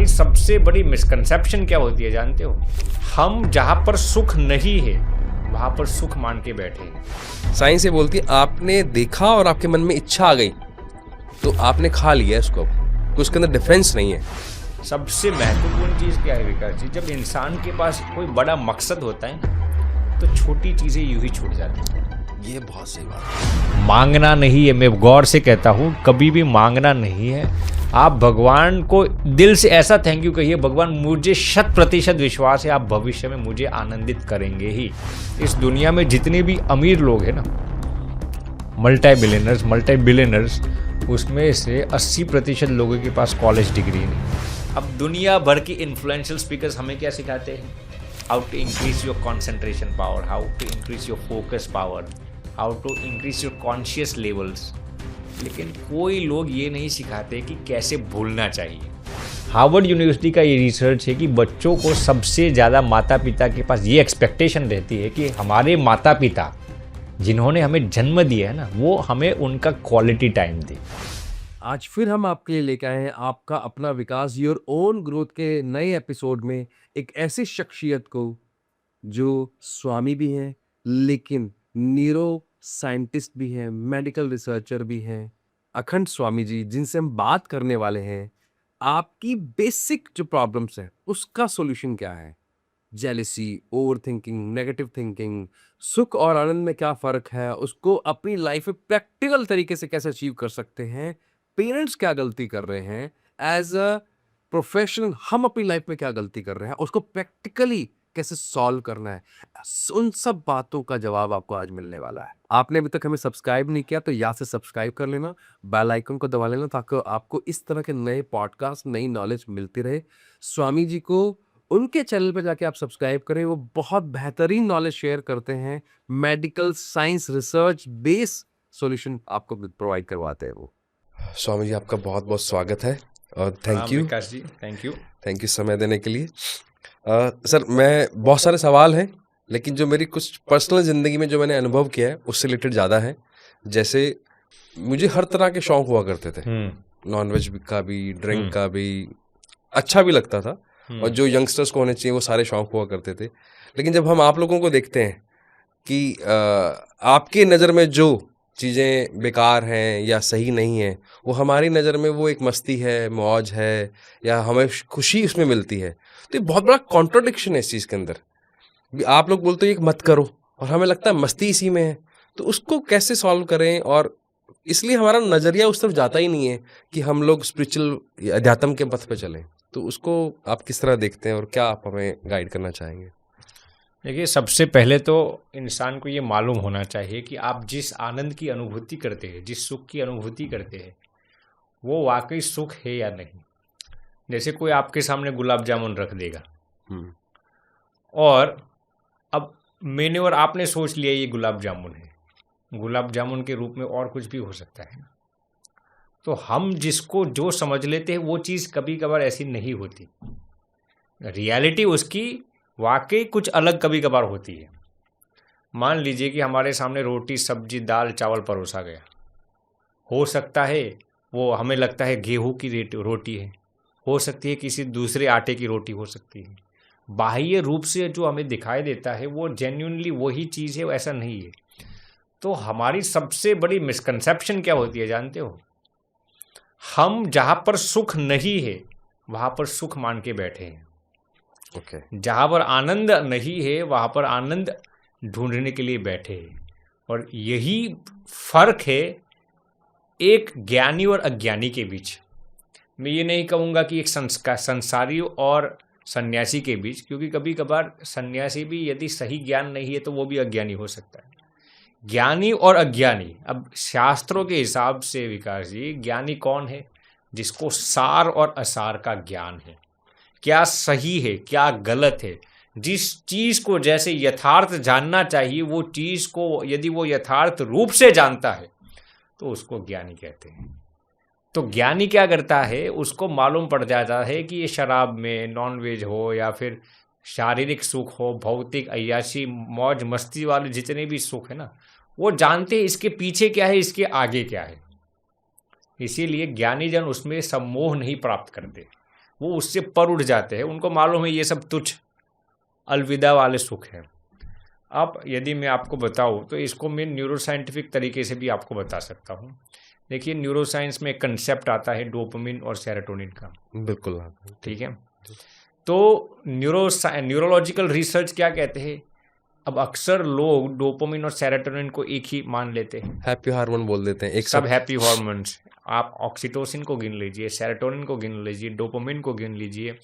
हमारी सबसे बड़ी मिसकंसेप्शन क्या होती है जानते हो? हम जहाँ पर सुख नहीं है वहाँ पर सुख मान के बैठे हैं। साइंस ये बोलती है आपने देखा और आपके मन में इच्छा आ गई तो आपने खा लिया इसको, तो उसके अंदर डिफरेंस नहीं है। सबसे महत्वपूर्ण चीज़ क्या है विकास जी? जब इंसान के पास कोई बड़ा मकसद होता है ना तो छोटी चीज़ें यूं ही छूट जाती हैं। ये बहुत सही बात है। मांगना नहीं है, मैं गौर से कहता हूँ, कभी भी मांगना नहीं है। आप भगवान को दिल से ऐसा थैंक यू कहिए, भगवान मुझे 100% विश्वास है आप भविष्य में मुझे आनंदित करेंगे ही। इस दुनिया में जितने भी अमीर लोग हैं ना, मल्टी बिलियनर्स, उसमें से 80% लोगों के पास कॉलेज डिग्री नहीं। अब दुनिया भर की इन्फ्लुएंशियल स्पीकर्स हमें क्या सिखाते हैं? How to increase your concentration power, how to increase your focus power, how to increase your conscious levels, लेकिन कोई लोग ये नहीं सिखाते कि कैसे भूलना चाहिए। हार्वर्ड यूनिवर्सिटी का ये रिसर्च है कि बच्चों को सबसे ज़्यादा माता पिता के पास ये एक्सपेक्टेशन रहती है कि हमारे माता पिता जिन्होंने हमें जन्म दिया है ना, वो हमें उनका क्वालिटी टाइम दे। आज फिर हम आपके लिए लेकर आए हैं आपका अपना विकास योर ओन ग्रोथ के नए एपिसोड में एक ऐसी शख्सियत को जो स्वामी भी हैं लेकिन न्यूरो साइंटिस्ट भी हैं, मेडिकल रिसर्चर भी हैं, अखंड स्वामी जी, जिनसे हम बात करने वाले हैं आपकी बेसिक जो प्रॉब्लम्स हैं उसका सॉल्यूशन क्या है। Jealousy, over thinking, negative thinking, सुख और आनंद में क्या फर्क है, उसको अपनी लाइफ में प्रैक्टिकल तरीके से कैसे अचीव कर सकते हैं, पेरेंट्स क्या गलती कर रहे हैं, एज अ प्रोफेशनल हम अपनी लाइफ में क्या गलती कर रहे हैं, उसको प्रैक्टिकली कैसे सॉल्व करना है, उन सब बातों का जवाब आपको आज मिलने वाला है। आपने अभी तक हमें सब्सक्राइब नहीं किया तो यहाँ से सब्सक्राइब कर लेना, बेल आइकन को दबा लेना ताकि आपको इस तरह के नए पॉडकास्ट, नई नॉलेज मिलती रहे। स्वामी जी को उनके चैनल पे जाके आप सब्सक्राइब करें, वो बहुत बेहतरीन नॉलेज शेयर करते हैं, medical science research based solution आपको प्रोवाइड करवाते हैं वो। स्वामी जी आपका बहुत बहुत स्वागत है और thank you Vikas ji, thank you समय देने के लिए। सर, मैं बहुत सारे सवाल हैं लेकिन जो मेरी कुछ पर्सनल ज़िंदगी में जो मैंने अनुभव किया है उससे रिलेटेड ज़्यादा है। जैसे मुझे हर तरह के शौक हुआ करते थे, नॉनवेज का भी, ड्रिंक का भी, अच्छा भी लगता था और जो यंगस्टर्स को होने चाहिए वो सारे शौक हुआ करते थे। लेकिन जब हम आप लोगों को देखते हैं कि आपकी नज़र में जो चीज़ें बेकार हैं या सही नहीं हैं, वो हमारी नज़र में वो एक मस्ती है, मौज है या हमें खुशी उसमें मिलती है, तो ये बहुत बड़ा कॉन्ट्रडिक्शन है इस चीज़ के अंदर। आप लोग बोलते हो ये मत करो और हमें लगता है मस्ती इसी में है, तो उसको कैसे सॉल्व करें? और इसलिए हमारा नज़रिया उस तरफ जाता ही नहीं है कि हम लोग स्पिरिचुअल अध्यात्म के पथ पे चलें। तो उसको आप किस तरह देखते हैं और क्या आप हमें गाइड करना चाहेंगे? देखिए, सबसे पहले तो इंसान को ये मालूम होना चाहिए कि आप जिस आनंद की अनुभूति करते हैं, जिस सुख की अनुभूति करते हैं, वो वाकई सुख है या नहीं। जैसे कोई आपके सामने गुलाब जामुन रख देगा और अब मैंने और आपने सोच लिया ये गुलाब जामुन है, गुलाब जामुन के रूप में और कुछ भी हो सकता है ना, तो हम जिसको जो समझ लेते हैं वो चीज़ कभी कभार ऐसी नहीं होती। रियलिटी उसकी वाकई कुछ अलग कभी कभार होती है। मान लीजिए कि हमारे सामने रोटी, सब्जी, दाल, चावल परोसा गया, हो सकता है वो हमें लगता है गेहूं की रोटी है, हो सकती है किसी दूसरे आटे की रोटी हो सकती है। बाह्य रूप से जो हमें दिखाई देता है वो जेन्युइनली वही चीज़ है, ऐसा नहीं है। तो हमारी सबसे बड़ी मिसकंसेप्शन क्या होती है जानते हो? हम जहाँ पर सुख नहीं है वहाँ पर सुख मान के बैठे हैं। जहाँ पर आनंद नहीं है वहाँ पर आनंद ढूंढने के लिए बैठे हैं। और यही फर्क है एक ज्ञानी और अज्ञानी के बीच। मैं ये नहीं कहूँगा कि एक संसारी और सन्यासी के बीच, क्योंकि कभी कभार सन्यासी भी यदि सही ज्ञान नहीं है तो वो भी अज्ञानी हो सकता है। ज्ञानी और अज्ञानी, अब शास्त्रों के हिसाब से विकास जी, ज्ञानी कौन है? जिसको सार और असार का ज्ञान है, क्या सही है क्या गलत है, जिस चीज़ को जैसे यथार्थ जानना चाहिए वो चीज़ को यदि वो यथार्थ रूप से जानता है तो उसको ज्ञानी कहते हैं। तो ज्ञानी क्या करता है, उसको मालूम पड़ जाता है कि ये शराब में, नॉनवेज हो या फिर शारीरिक सुख हो, भौतिक अय्याशी, मौज मस्ती वाले जितने भी सुख है ना, वो जानते हैं इसके पीछे क्या है, इसके आगे क्या है। इसीलिए ज्ञानी जन उसमें सम्मोह नहीं प्राप्त करते, वो उससे पर उठ जाते हैं, उनको मालूम है ये सब तुच्छ अलविदा वाले सुख है। अब यदि मैं आपको बताऊं तो इसको मैं न्यूरोसाइंटिफिक तरीके से भी आपको बता सकता हूं। देखिए, न्यूरोसाइंस में एक कंसेप्ट आता है डोपामिन और सेरोटोनिन का, बिल्कुल हाँ। ठीक है। तो न्यूरोलॉजिकल रिसर्च क्या कहते हैं, अब अक्सर लोग डोपामिन और सेरोटोनिन को एक ही मान लेते हैं, हैप्पी हार्मोन बोल देते हैं एक सब साथ। Happy hormones. आप ऑक्सीटोसिन को गिन लीजिए, सेरोटोनिन को गिन लीजिए, डोपामिन को गिन लीजिए,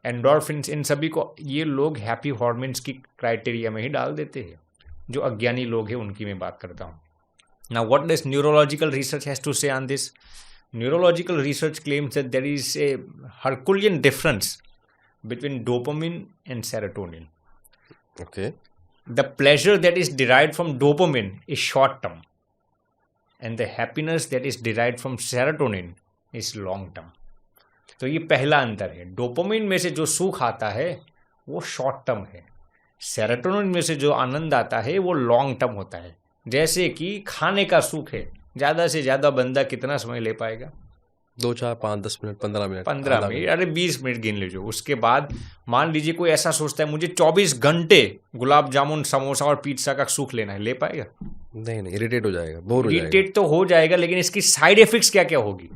एंडोर्फिन्स, इन सभी को ये लोग हैप्पी हार्मोन्स की क्राइटेरिया में ही डाल देते हैं। जो अज्ञानी लोग हैं उनकी मैं बात करता हूँ। Now what does neurological research has to say on this? Neurological research claims that there is a Herculean difference between dopamine and serotonin. Okay The pleasure that is derived from dopamine is short term, and the happiness that is derived from serotonin is long term. तो ये पहला अंतर है। Dopamine में से जो सुख आता है वो शॉर्ट टर्म है, सेरोटोनिन में से जो आनंद आता है वो लॉन्ग टर्म होता है। जैसे कि खाने का सुख है, ज़्यादा से ज़्यादा बंदा कितना समय ले पाएगा? 2 4 5 10 मिनट 15 मिनट 15 आधा मिनट, अरे 20 मिनट गिन लीजिए। उसके बाद मान लीजिए कोई ऐसा सोचता है मुझे 24 घंटे गुलाब जामुन समोसा और पिज्जा का सुख लेना है, ले पाएगा? नहीं इरिटेट हो जाएगा, बोर हो जाएगा। इरिटेट तो हो जाएगा, लेकिन इसकी साइड इफेक्ट्स क्या क्या होगी?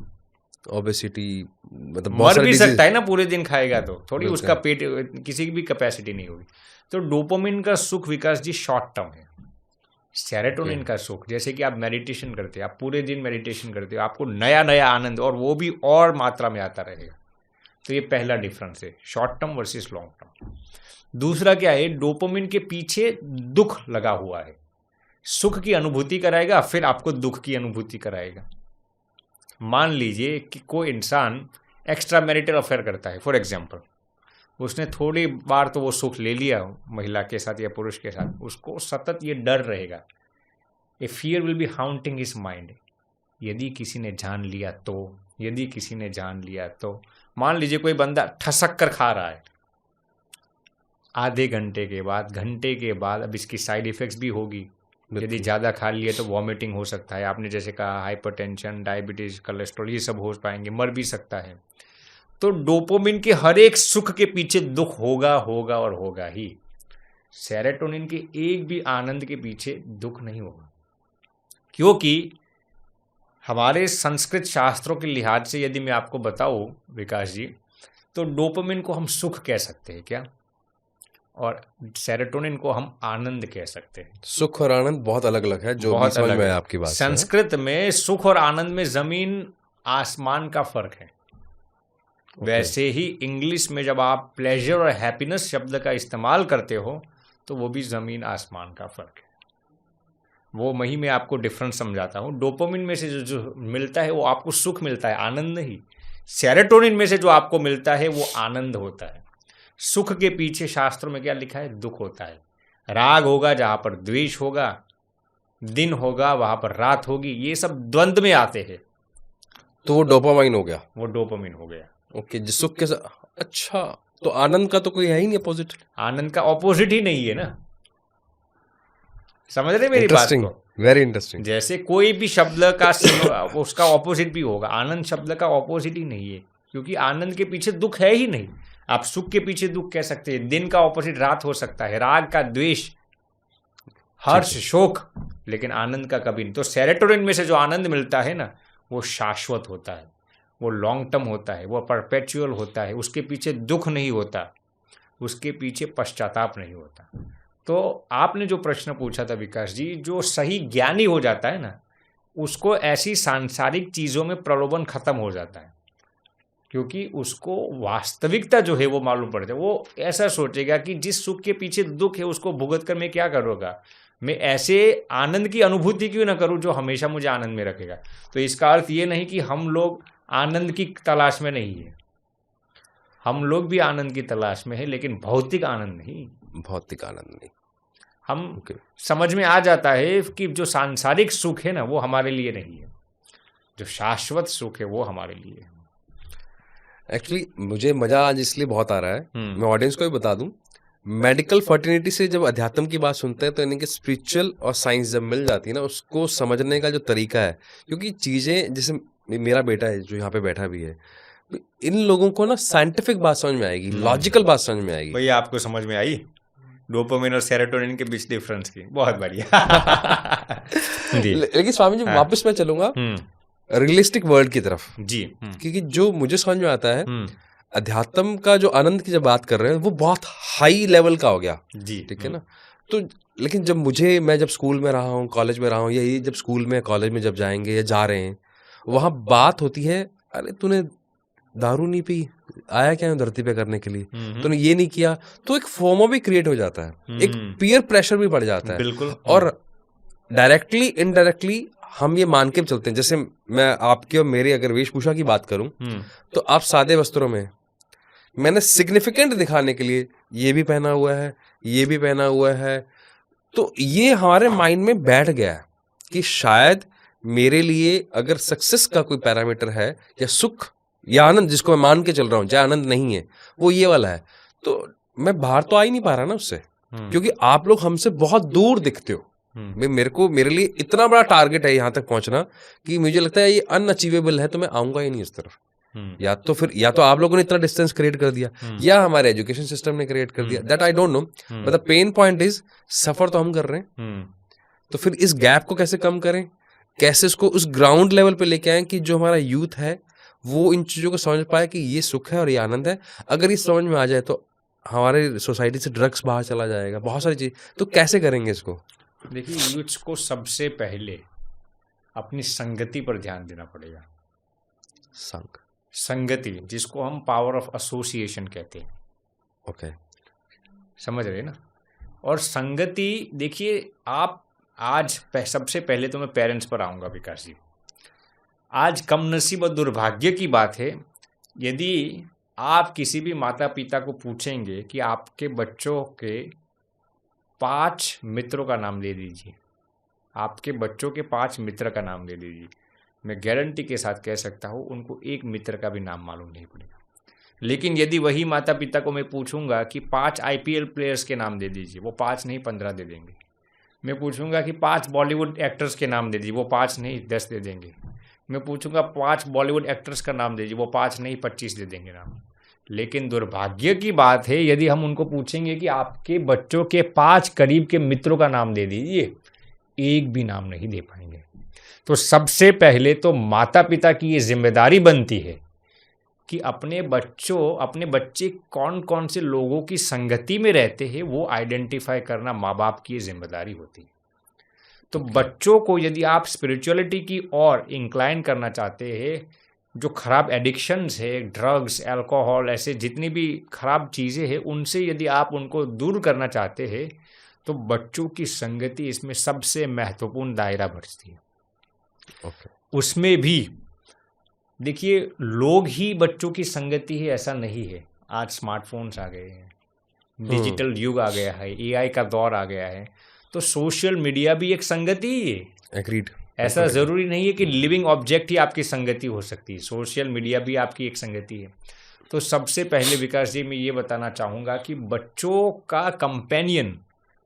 ओबेसिटी, मतलब बहुत मर सारे भी disease- सकता है ना पूरे दिन खाएगा तो, थोड़ी बिल्कुल। उसका पेट, किसी की भी कैपेसिटी नहीं होगी। तो डोपामिन का सुख विकास जी शॉर्ट टर्म है। सेरोटोनिन का सुख, जैसे कि आप मेडिटेशन करते हैं, आप पूरे दिन मेडिटेशन करते हो, आपको नया नया आनंद और वो भी और मात्रा में आता रहेगा। तो ये पहला डिफरेंस है, short term versus long term. दूसरा क्या है, डोपामिन के पीछे दुख लगा हुआ है। सुख की अनुभूति कराएगा, फिर आपको दुख की अनुभूति कराएगा। मान लीजिए कि कोई इंसान एक्स्ट्रा मैरिटल अफेयर करता है, फॉर एग्जाम्पल, उसने थोड़ी बार तो वो सुख ले लिया महिला के साथ या पुरुष के साथ, उसको सतत ये डर रहेगा, a fear will be haunting his mind. यदि किसी ने जान लिया तो, यदि किसी ने जान लिया तो। मान लीजिए कोई बंदा ठसक कर खा रहा है, आधे घंटे के बाद, घंटे के बाद, अब इसकी साइड इफेक्ट्स भी होगी। यदि ज़्यादा खा लिए तो वॉमिटिंग हो सकता है, आपने जैसे कहा हाइपरटेंशन, डायबिटीज़, कोलेस्ट्रॉल, ये सब हो पाएंगे, मर भी सकता है। तो डोपामिन के हर एक सुख के पीछे दुख होगा होगा और होगा ही। सेरोटोनिन के एक भी आनंद के पीछे दुख नहीं होगा, क्योंकि हमारे संस्कृत शास्त्रों के लिहाज से यदि मैं आपको बताऊं विकास जी, तो डोपामिन को हम सुख कह सकते हैं क्या, और सेरोटोनिन को हम आनंद कह सकते हैं। सुख और आनंद बहुत अलग अलग है, जो भी बहुत समझ अलग में है। आया आपकी बात से। संस्कृत में सुख और आनंद में जमीन आसमान का फर्क है। वैसे ही इंग्लिश में जब आप प्लेजर और हैप्पीनेस शब्द का इस्तेमाल करते हो तो वो भी ज़मीन आसमान का फ़र्क है। वो वही मैं आपको डिफरेंस समझाता हूँ। डोपामिन में से जो मिलता है वो आपको सुख मिलता है, आनंद नहीं। सेरोटोनिन में से जो आपको मिलता है वो आनंद होता है। सुख के पीछे शास्त्रों में क्या लिखा है? दुख होता है। राग होगा जहाँ पर द्वेष होगा, दिन होगा वहाँ पर रात होगी, ये सब द्वंद्व में आते हैं, तो वो डोपामाइन हो गया। वो डोपामिन हो गया। ओके, जिस सुख के साथ, अच्छा, तो आनंद का तो कोई है ही नहीं अपोजिट। आनंद का ऑपोजिट ही नहीं है ना, समझ रहे मेरी बात इंटरेस्टिंग, को? Very interesting. जैसे कोई भी शब्द का उसका ऑपोजिट भी होगा, आनंद शब्द का ऑपोजिट ही नहीं है, क्योंकि आनंद के पीछे दुख है ही नहीं। आप सुख के पीछे दुख कह सकते हैं, दिन का ऑपोजिट रात हो सकता है, राग का द्वेष, हर्ष शोक, लेकिन आनंद का कभी नहीं। तो सेरोटोनिन में से जो आनंद मिलता है ना, वो शाश्वत होता है, वो लॉन्ग टर्म होता है, वो परपेचुअल होता है, उसके पीछे दुख नहीं होता, उसके पीछे पश्चाताप नहीं होता। तो आपने जो प्रश्न पूछा था विकास जी, जो सही ज्ञानी हो जाता है ना, उसको ऐसी सांसारिक चीज़ों में प्रलोभन खत्म हो जाता है, क्योंकि उसको वास्तविकता जो है वो मालूम पड़ता है। वो ऐसा सोचेगा कि जिस सुख के पीछे दुख है उसको भुगत कर मैं क्या करूँगा, मैं ऐसे आनंद की अनुभूति क्यों ना करूँ जो हमेशा मुझे आनंद में रखेगा। तो इसका अर्थ ये नहीं कि हम लोग आनंद की तलाश में नहीं है, हम लोग भी आनंद की तलाश में है, लेकिन भौतिक आनंद नहीं, भौतिक आनंद नहीं। हम समझ में आ जाता है कि जो सांसारिक सुख है ना वो हमारे लिए नहीं है, जो शाश्वत सुख है वो हमारे लिए है। एक्चुअली मुझे मजा आज इसलिए बहुत आ रहा है, मैं ऑडियंस को भी बता दूं, मेडिकल फर्टिनिटी से जब अध्यात्म की बात सुनते हैं तो यानी कि स्पिरिचुअल और साइंस जब मिल जाती है ना, उसको समझने का जो तरीका है, क्योंकि चीज़ें जैसे मेरा बेटा है जो यहाँ पे बैठा भी है, इन लोगों को ना साइंटिफिक बात समझ में आएगी, लॉजिकल बात समझ में आएगी। भैया आपको समझ में आई डोपामिन और सेरोटोनिन के बीच डिफरेंस की? बहुत बढ़िया। जी लेकिन स्वामी जी वापस मैं चलूंगा रियलिस्टिक वर्ल्ड की तरफ, जी क्योंकि जो मुझे समझ में आता है अध्यात्म का जो आनंद की जब बात कर रहे हैं वो बहुत हाई लेवल का हो गया जी, ठीक है ना। तो लेकिन जब मैं जब स्कूल में रहा हूँ, कॉलेज में रहा हूँ, या ये जब स्कूल में कॉलेज में जब जाएंगे या जा रहे हैं, वहाँ बात होती है अरे तूने दारू नहीं पी, आया क्या है धरती पे करने के लिए, तूने ये नहीं किया, तो एक फोमो भी क्रिएट हो जाता है, एक पीयर प्रेशर भी बढ़ जाता है। बिल्कुल। और डायरेक्टली इनडायरेक्टली हम ये मान के चलते हैं, जैसे मैं आपके और मेरे अगर वेशभूषा की बात करूं तो आप सादे वस्त्रों में, मैंने सिग्निफिकेंट दिखाने के लिए ये भी पहना हुआ है, ये भी पहना हुआ है, तो ये हमारे माइंड में बैठ गया है कि शायद मेरे लिए अगर सक्सेस का कोई पैरामीटर है या सुख या आनंद, जिसको मैं मान के चल रहा हूँ, चाहे आनंद नहीं है, वो ये वाला है, तो मैं बाहर तो आ ही नहीं पा रहा ना उससे, क्योंकि आप लोग हमसे बहुत दूर दिखते हो। मेरे लिए इतना बड़ा टारगेट है यहाँ तक पहुंचना कि मुझे लगता है ये अनअचीवेबल है, तो मैं आऊंगा ही नहीं उस तरफ। या तो आप लोगों ने इतना डिस्टेंस क्रिएट कर दिया या हमारे एजुकेशन सिस्टम ने क्रिएट कर दिया, that I don't know, but the pain point is suffer तो हम कर रहे हैं। तो फिर इस गैप को कैसे कम करें, कैसे इसको उस ग्राउंड लेवल पे लेके आए कि जो हमारा यूथ है वो इन चीजों को समझ पाए कि ये सुख है और ये आनंद है। अगर ये समझ में आ जाए तो हमारे सोसाइटी से ड्रग्स बाहर चला जाएगा, बहुत सारी चीज। तो कैसे करेंगे इसको? देखिए, यूथ्स को सबसे पहले अपनी संगति पर ध्यान देना पड़ेगा। संगति, जिसको हम पावर ऑफ एसोसिएशन कहते हैं। ओके, समझ रहे ना। और संगति, देखिए आप आज सबसे पहले तो मैं पेरेंट्स पर आऊँगा विकास जी। आज कम नसीब और दुर्भाग्य की बात है, यदि आप किसी भी माता पिता को पूछेंगे कि आपके बच्चों के 5 मित्रों का नाम दे दीजिए, आपके बच्चों के 5 मित्र का नाम दे दीजिए, मैं गारंटी के साथ कह सकता हूँ उनको एक मित्र का भी नाम मालूम नहीं पड़ेगा। लेकिन यदि वही माता पिता को मैं पूछूंगा कि 5 IPL प्लेयर्स के नाम दे दीजिए, वो 5 नहीं 15 दे देंगे। मैं पूछूंगा कि 5 बॉलीवुड एक्टर्स के नाम दे दीजिए, वो 5 नहीं 10 दे देंगे। मैं पूछूंगा 5 बॉलीवुड एक्टर्स का नाम दे दीजिए, वो 5 नहीं 25 दे देंगे नाम। लेकिन दुर्भाग्य की बात है, यदि हम उनको पूछेंगे कि आपके बच्चों के 5 करीब के मित्रों का नाम दे दीजिए, एक भी नाम नहीं दे पाएंगे। तो सबसे पहले तो माता पिता की ये जिम्मेदारी बनती है कि अपने बच्चे कौन कौन से लोगों की संगति में रहते हैं वो आइडेंटिफाई करना माँ बाप की ये जिम्मेदारी होती है। तो बच्चों को यदि आप स्पिरिचुअलिटी की ओर इंक्लाइन करना चाहते हैं, जो खराब एडिक्शंस है, ड्रग्स, अल्कोहल, ऐसे जितनी भी खराब चीज़ें हैं, उनसे यदि आप उनको दूर करना चाहते हैं, तो बच्चों की संगति इसमें सबसे महत्वपूर्ण दायरा बचती है। उसमें भी देखिए, लोग ही बच्चों की संगति है ऐसा नहीं है। आज स्मार्टफोन्स आ गए हैं, डिजिटल युग आ गया है, AI का दौर आ गया है, तो सोशल मीडिया भी एक संगति ही है। एग्रीड। ऐसा ज़रूरी नहीं है कि लिविंग ऑब्जेक्ट ही आपकी संगति हो सकती है, सोशल मीडिया भी आपकी एक संगति है। तो सबसे पहले विकास जी मैं ये बताना चाहूँगा कि बच्चों का कंपेनियन,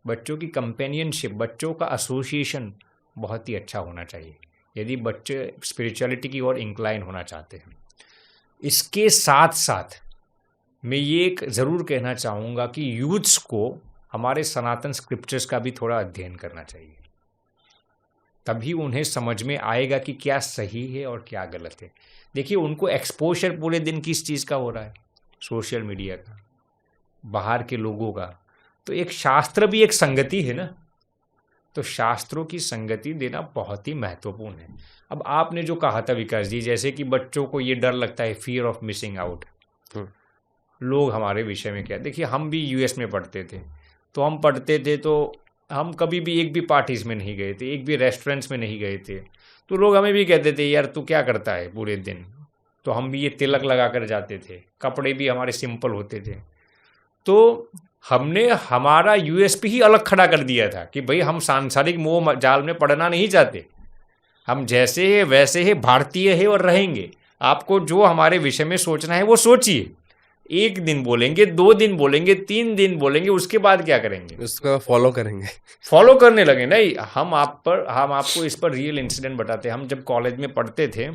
बच्चों की कंपेनियनशिप, बच्चों का एसोसिएशन बहुत ही अच्छा होना चाहिए यदि बच्चे स्पिरिचुअलिटी की ओर इंक्लाइन होना चाहते हैं। इसके साथ साथ मैं ये एक ज़रूर कहना चाहूँगा कि यूथ्स को हमारे सनातन स्क्रिप्चर्स का भी थोड़ा अध्ययन करना चाहिए, तभी उन्हें समझ में आएगा कि क्या सही है और क्या गलत है। देखिए, उनको एक्सपोजर पूरे दिन किस चीज़ का हो रहा है, सोशल मीडिया का, बाहर के लोगों का। तो एक शास्त्र भी एक संगति है ना, तो शास्त्रों की संगति देना बहुत ही महत्वपूर्ण है। अब आपने जो कहा था विकास जी, जैसे कि बच्चों को ये डर लगता है, फियर ऑफ मिसिंग आउट, लोग हमारे विषय में क्या, देखिए हम भी US में पढ़ते थे, तो हम पढ़ते थे तो हम कभी भी एक भी पार्टीज में नहीं गए थे, एक भी रेस्टोरेंट्स में नहीं गए थे, तो लोग हमें भी कहते थे यार तू क्या करता है पूरे दिन। तो हम भी ये तिलक लगा कर जाते थे, कपड़े भी हमारे सिंपल होते थे। तो हमने हमारा USP ही अलग खड़ा कर दिया था कि भाई हम सांसारिक मोह जाल में पड़ना नहीं चाहते, हम जैसे है वैसे है, भारतीय है और रहेंगे। आपको जो हमारे विषय में सोचना है वो सोचिए, 1 दिन बोलेंगे, 2 दिन बोलेंगे, 3 दिन बोलेंगे, उसके बाद क्या करेंगे, उसका फॉलो करेंगे, फॉलो करने लगे। नहीं, हम आपको इस पर रियल इंसिडेंट बताते हैं। हम जब कॉलेज में पढ़ते थे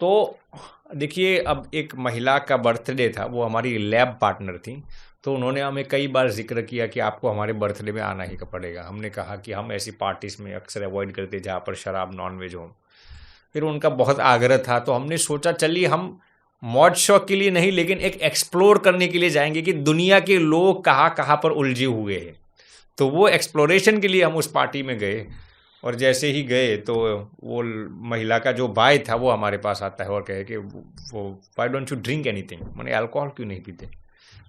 तो देखिए, अब एक महिला का बर्थडे था, वो हमारी लैब पार्टनर थी, तो उन्होंने हमें कई बार जिक्र किया कि आपको हमारे बर्थडे में आना ही पड़ेगा। हमने कहा कि हम ऐसी पार्टीज में अक्सर अवॉइड करते जहाँ पर शराब नॉनवेज हो। फिर उनका बहुत आग्रह था, तो हमने सोचा चलिए हम मौज शौक के लिए नहीं, लेकिन एक एक्सप्लोर करने के लिए जाएंगे कि दुनिया के लोग कहाँ कहाँ पर उलझे हुए हैं। तो वो एक्सप्लोरेशन के लिए हम उस पार्टी में गए, और जैसे ही गए तो वो महिला का जो बाय था वो हमारे पास आता है और कहे कि वो why don't you drink anything, मैंने अल्कोहल क्यों नहीं पीते।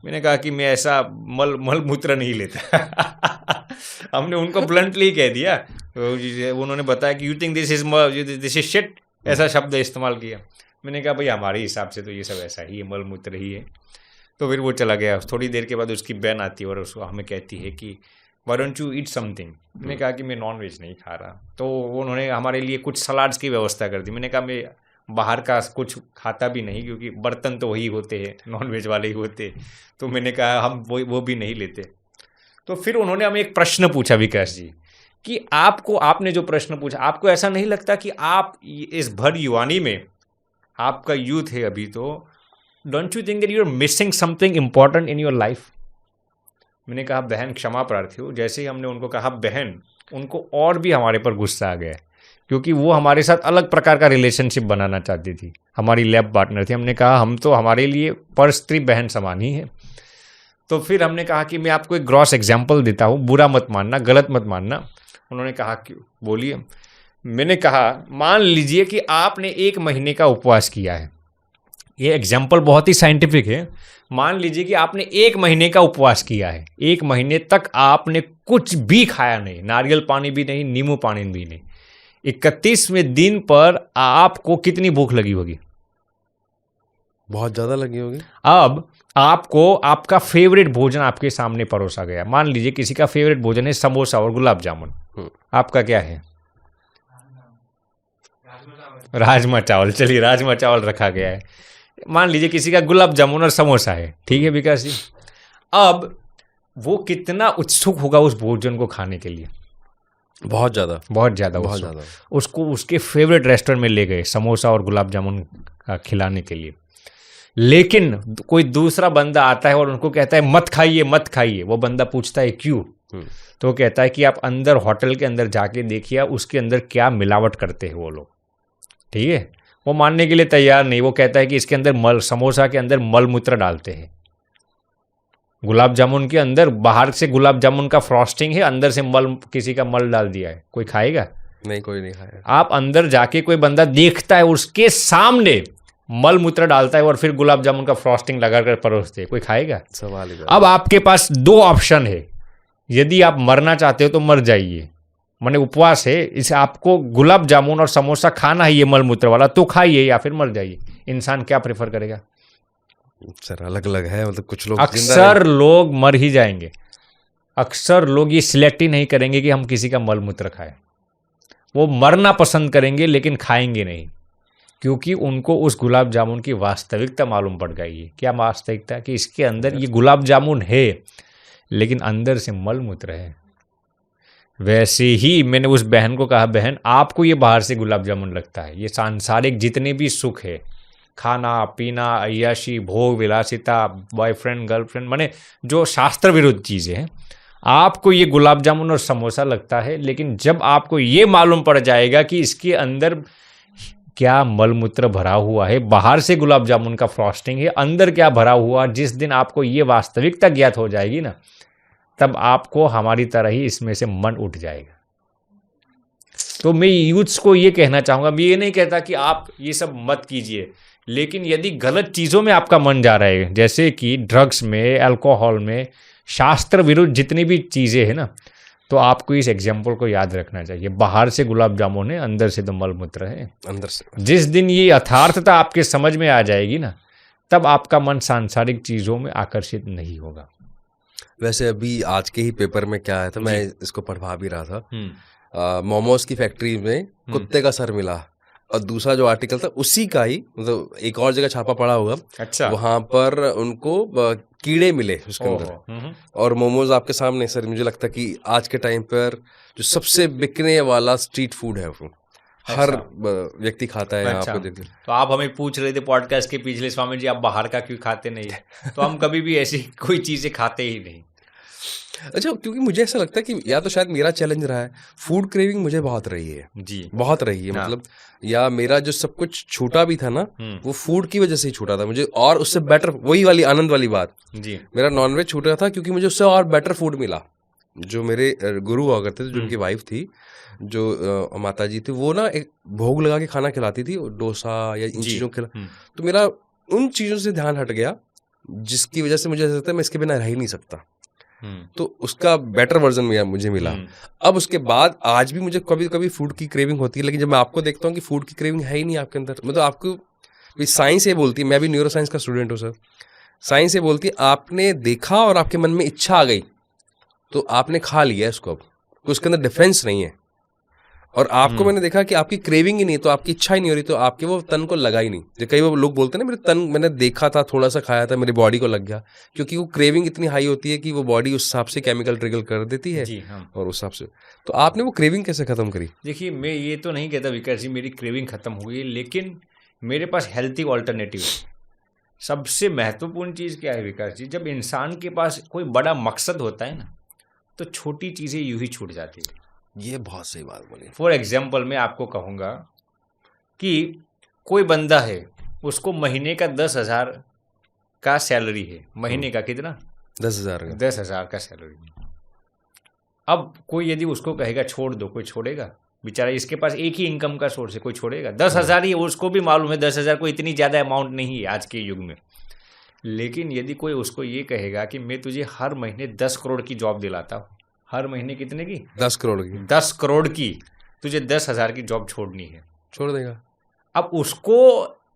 मैंने कहा कि मैं ऐसा मल मूत्र नहीं लेता। हमने उनको ब्लंटली कह दिया। तो उन्होंने बताया कि you think this is shit, ऐसा शब्द इस्तेमाल किया। मैंने कहा भाई हमारे हिसाब से तो ये सब ऐसा ही है, मल मूत्र ही है। तो फिर वो चला गया। थोड़ी देर के बाद उसकी बहन आती है और उसको हमें कहती है कि why don't you eat something. मैंने कहा कि मैं नॉन वेज नहीं खा रहा। तो उन्होंने हमारे लिए कुछ सलाड्स की व्यवस्था कर दी। मैंने कहा मैं बाहर का कुछ खाता भी नहीं, क्योंकि बर्तन तो वही होते हैं, नॉन वेज वाले ही होते। तो मैंने कहा हम वो भी नहीं लेते। तो फिर उन्होंने हमें एक प्रश्न पूछा विकास जी, कि आपने जो प्रश्न पूछा, आपको ऐसा नहीं लगता कि आप इस भर युवानी में, आपका यूथ है अभी, तो don't you think that you are missing something important in your life. मैंने कहा बहन क्षमा प्रार्थी हो। जैसे ही हमने उनको कहा बहन, उनको और भी हमारे पर गुस्सा आ गया, क्योंकि वो हमारे साथ अलग प्रकार का रिलेशनशिप बनाना चाहती थी। हमारी लैब पार्टनर थी। हमने कहा हम तो हमारे लिए पर स्त्री बहन समान ही है। तो फिर हमने कहा कि मैं आपको एक ग्रॉस एग्जाम्पल देता हूँ, बुरा मत मानना, गलत मत मानना। उन्होंने कहा कि बोलिए। मैंने कहा मान लीजिए कि आपने 1 महीने का उपवास किया है। ये एग्जाम्पल बहुत ही साइंटिफिक है। मान लीजिए कि आपने 1 महीने का उपवास किया है। 1 महीने तक आपने कुछ भी खाया नहीं, नारियल पानी भी नहीं, नींबू पानी भी नहीं। 31वें दिन पर आपको कितनी भूख लगी होगी? बहुत ज्यादा लगी होगी। अब आपको आपका फेवरेट भोजन आपके सामने परोसा गया। मान लीजिए किसी का फेवरेट भोजन है समोसा और गुलाब जामुन, आपका क्या है? राजमा चावल। चलिए राजमा चावल रखा गया है। मान लीजिए किसी का गुलाब जामुन और समोसा है, ठीक है विकास जी। अब वो कितना उत्सुक होगा उस भोजन को खाने के लिए? बहुत ज्यादा, बहुत ज़्यादा, बहुत ज्यादा। उसको उसके फेवरेट रेस्टोरेंट में ले गए समोसा और गुलाब जामुन का खिलाने के लिए। लेकिन कोई दूसरा बंदा आता है और उनको कहता है मत खाइए मत खाइए। वो बंदा पूछता है क्यों? तो वो कहता है कि आप अंदर होटल के अंदर जाके देखिए उसके अंदर क्या मिलावट करते हैं वो लोग। ठीक है, वो मानने के लिए तैयार नहीं। वो कहता है कि इसके अंदर समोसा के अंदर मल मूत्र डालते हैं, गुलाब जामुन के अंदर बाहर से गुलाब जामुन का फ्रॉस्टिंग है, अंदर से किसी का मल डाल दिया है। कोई खाएगा? नहीं, कोई नहीं खाएगा। आप अंदर जाके कोई बंदा देखता है उसके सामने मल मूत्र डालता है और फिर गुलाब जामुन का फ्रॉस्टिंग लगाकर परोसते हैं, कोई खाएगा? सवाल ही। अब आपके पास 2 ऑप्शन है। यदि आप मरना चाहते हो तो मर जाइए, माने उपवास है, इसे आपको गुलाब जामुन और समोसा खाना है ये मल मूत्र वाला, तो खाइए या फिर मर जाइए। इंसान क्या प्रेफर करेगा? सर अलग अलग है, मतलब कुछ लोग अक्सर लोग मर ही जाएंगे। अक्सर लोग ये सिलेक्ट ही नहीं करेंगे कि हम किसी का मल मूत्र खाएं। वो मरना पसंद करेंगे लेकिन खाएंगे नहीं, क्योंकि उनको उस गुलाब जामुन की वास्तविकता मालूम पड़ गई है। क्या वास्तविकता? कि इसके अंदर ये गुलाब जामुन है लेकिन अंदर से मल मूत्र है। वैसे ही मैंने उस बहन को कहा बहन आपको ये बाहर से गुलाब जामुन लगता है, ये सांसारिक जितने भी सुख है, खाना पीना, अय्याशी, भोग विलासिता, बॉयफ्रेंड गर्लफ्रेंड, माने जो शास्त्र विरुद्ध चीज़ें हैं, आपको ये गुलाब जामुन और समोसा लगता है। लेकिन जब आपको ये मालूम पड़ जाएगा कि इसके अंदर क्या मलमूत्र भरा हुआ है, बाहर से गुलाब जामुन का फ्रॉस्टिंग है, अंदर क्या भरा हुआ, जिस दिन आपको ये वास्तविकता ज्ञात हो जाएगी ना, तब आपको हमारी तरह ही इसमें से मन उठ जाएगा। तो मैं यूथ्स को ये कहना चाहूँगा, मैं ये नहीं कहता कि आप ये सब मत कीजिए, लेकिन यदि गलत चीज़ों में आपका मन जा रहा है, जैसे कि ड्रग्स में, अल्कोहल में, शास्त्र विरुद्ध जितनी भी चीज़ें हैं ना, तो आपको इस एग्जाम्पल को याद रखना चाहिए। बाहर से गुलाब जामुन है, अंदर से तो मलमूत्र है। अंदर से जिस दिन ये यथार्थता आपके समझ में आ जाएगी ना, तब आपका मन सांसारिक चीज़ों में आकर्षित नहीं होगा। वैसे अभी आज के ही पेपर में क्या आया था, मैं इसको पढ़वा भी रहा था। मोमोज की फैक्ट्री में कुत्ते का सर मिला, और दूसरा जो आर्टिकल था उसी का ही, मतलब एक और जगह छापा पड़ा होगा। अच्छा, वहां पर उनको कीड़े मिले उसके अंदर। और मोमोज आपके सामने। सर मुझे लगता है कि आज के टाइम पर जो सबसे बिकने वाला स्ट्रीट फूड है वो, हर अच्छा। व्यक्ति खाता है, अच्छा, आपको देखते। तो आप हमें पूछ रहे थे पॉडकास्ट के पिछले, स्वामी जी आप बाहर का क्यों खाते नहीं, तो हम कभी भी ऐसी कोई चीजें खाते ही नहीं। अच्छा, क्योंकि मुझे ऐसा लगता है कि या तो शायद मेरा चैलेंज रहा है, फूड क्रेविंग मुझे बहुत रही है, जी। बहुत रही है, हाँ। मतलब या मेरा जो सब कुछ छूटा भी था ना, वो फूड की वजह से ही छूटा था मुझे, और उससे बेटर, वही वाली आनंद वाली बात, जी। मेरा नॉनवेज छूटा था क्योंकि मुझे उससे और बेटर फूड मिला। जो मेरे गुरु हुआ करते थे, जो उनकी वाइफ थी, जो माता जी थी, वो ना एक भोग लगा के खाना खिलाती थी, डोसा या इन जी। चीज़ों को तो मेरा उन चीज़ों से ध्यान हट गया, जिसकी वजह से मुझे ऐसा लगता है मैं इसके बिना रह ही नहीं सकता। तो उसका बेटर वर्जन मुझे मिला। अब उसके बाद आज भी मुझे कभी कभी फूड की क्रेविंग होती है, लेकिन जब मैं आपको देखता हूँ कि फूड की क्रेविंग है ही नहीं आपके अंदर, मतलब आपको साइंस ये बोलती है, मैं भी न्यूरो साइंस का स्टूडेंट हूँ सर, साइंस ये बोलती है आपने देखा और आपके मन में इच्छा आ गई तो आपने खा लिया इसको, अब तो उसके अंदर डिफेंस नहीं है। और आपको मैंने देखा कि आपकी क्रेविंग ही नहीं, तो आपकी इच्छा ही नहीं हो रही, तो आपके वो तन को लगा ही नहीं। जो कई वो लोग बोलते हैं ना, मेरे तन, मैंने देखा था, थोड़ा सा खाया था, मेरी बॉडी को लग गया, क्योंकि वो क्रेविंग इतनी हाई होती है कि वो बॉडी उस हिसाब से केमिकल ट्रिगर कर देती है। जी हाँ। और उस हिसाब से तो आपने वो क्रेविंग कैसे खत्म करी? देखिए, मैं ये तो नहीं कहता विकास जी मेरी क्रेविंग खत्म हो गई, लेकिन मेरे पास हेल्थी ऑल्टरनेटिव है। सबसे महत्वपूर्ण चीज़ क्या है विकास जी, जब इंसान के पास कोई बड़ा मकसद होता है ना, तो छोटी चीज़ें यूं ही छूट जाती है। ये बहुत सही बात बोली। फॉर एग्जाम्पल मैं आपको कहूँगा कि कोई बंदा है, उसको महीने का 10,000 का सैलरी है, महीने का कितना, 10,000 का। 10,000 का सैलरी। अब कोई यदि उसको कहेगा छोड़ दो, कोई छोड़ेगा? बेचारा इसके पास एक ही इनकम का सोर्स है, कोई छोड़ेगा? 10,000 ही, उसको भी मालूम है 10,000 कोई इतनी ज़्यादा अमाउंट नहीं है आज के युग में। लेकिन यदि कोई उसको ये कहेगा कि मैं तुझे हर महीने 10 करोड़ की जॉब दिलाता हूँ, हर महीने कितने की, 10 करोड़ की, 10 करोड़ की, तुझे 10,000 की जॉब छोड़नी है, छोड़ देगा। अब उसको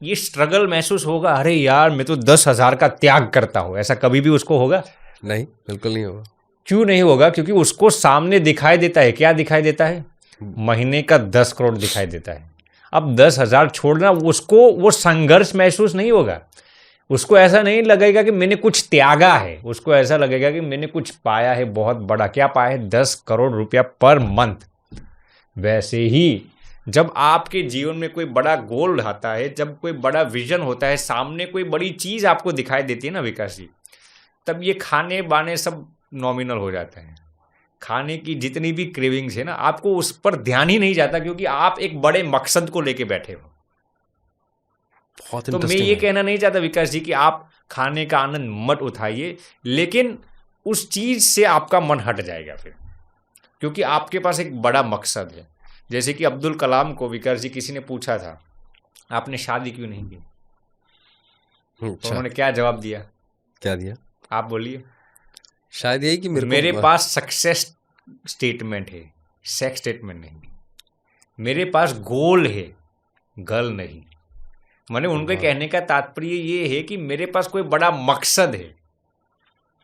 ये स्ट्रगल महसूस होगा, अरे यार मैं तो 10,000 का त्याग करता हूँ, ऐसा कभी भी उसको होगा? नहीं, बिल्कुल नहीं होगा। क्यों नहीं होगा? क्योंकि उसको सामने दिखाई देता है, क्या दिखाई देता है, महीने का 10 करोड़ दिखाई देता है। अब 10,000 छोड़ना, उसको वो संघर्ष महसूस नहीं होगा, उसको ऐसा नहीं लगेगा कि मैंने कुछ त्यागा है, उसको ऐसा लगेगा कि मैंने कुछ पाया है बहुत बड़ा। क्या पाया है? 10 करोड़ रुपया पर मंथ। वैसे ही जब आपके जीवन में कोई बड़ा गोल आता है, जब कोई बड़ा विजन होता है, सामने कोई बड़ी चीज़ आपको दिखाई देती है ना विकास जी, तब ये खाने बाने सब नॉमिनल हो जाता है। खाने की जितनी भी क्रेविंग्स है ना, आपको उस पर ध्यान ही नहीं जाता, क्योंकि आप एक बड़े मकसद को लेके बैठे हो। बहुत तो मैं ये कहना नहीं चाहता विकास जी कि आप खाने का आनंद मत उठाइए, लेकिन उस चीज से आपका मन हट जाएगा फिर, क्योंकि आपके पास एक बड़ा मकसद है। जैसे कि अब्दुल कलाम को विकास जी किसी ने पूछा था, आपने शादी क्यों नहीं की? तो उन्होंने क्या जवाब दिया? क्या दिया? आप बोलिए। शायद यही कि मेरे पास सक्सेस स्टेटमेंट है, सेक्स स्टेटमेंट नहीं। मेरे पास गोल है, गर्ल नहीं। मैंने उनके कहने का तात्पर्य ये है कि मेरे पास कोई बड़ा मकसद है,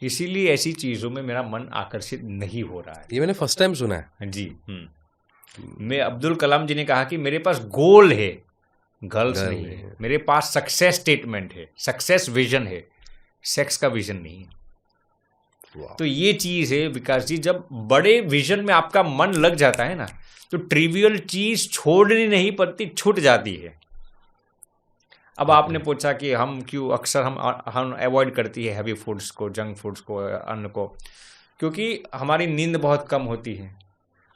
इसीलिए ऐसी चीजों में मेरा मन आकर्षित नहीं हो रहा है। ये मैंने फर्स्ट टाइम सुना है जी। मैं अब्दुल कलाम जी ने कहा कि मेरे पास गोल है, गर्ल्स नहीं है। मेरे पास सक्सेस स्टेटमेंट है, सक्सेस विजन है, सेक्स का विजन नहीं है। तो ये चीज है विकास जी, जब बड़े विजन में आपका मन लग जाता है ना, तो ट्रिवियल चीज छोड़नी नहीं पड़ती, छूट जाती है। अब आपने पूछा कि हम क्यों अक्सर हम अवॉइड करती है हैवी फूड्स को, जंक फूड्स को, अन्न को, क्योंकि हमारी नींद बहुत कम होती है।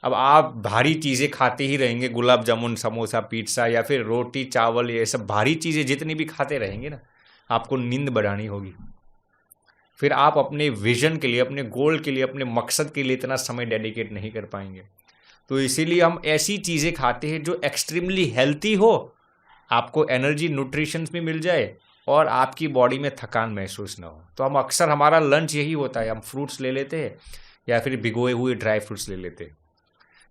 अब आप भारी चीज़ें खाते ही रहेंगे, गुलाब जामुन, समोसा, पिज्ज़ा या फिर रोटी चावल, ये सब भारी चीज़ें जितनी भी खाते रहेंगे ना, आपको नींद बढ़ानी होगी। फिर आप अपने विजन के लिए, अपने गोल के लिए, अपने मकसद के लिए इतना समय डेडिकेट नहीं कर पाएंगे। तो इसीलिए हम ऐसी चीज़ें खाते हैं जो एक्सट्रीमली हेल्थी हो, आपको एनर्जी, न्यूट्रिशंस भी मिल जाए और आपकी बॉडी में थकान महसूस ना हो। तो हम अक्सर, हमारा लंच यही होता है, हम फ्रूट्स ले लेते हैं या फिर भिगोए हुए ड्राई फ्रूट्स ले लेते हैं।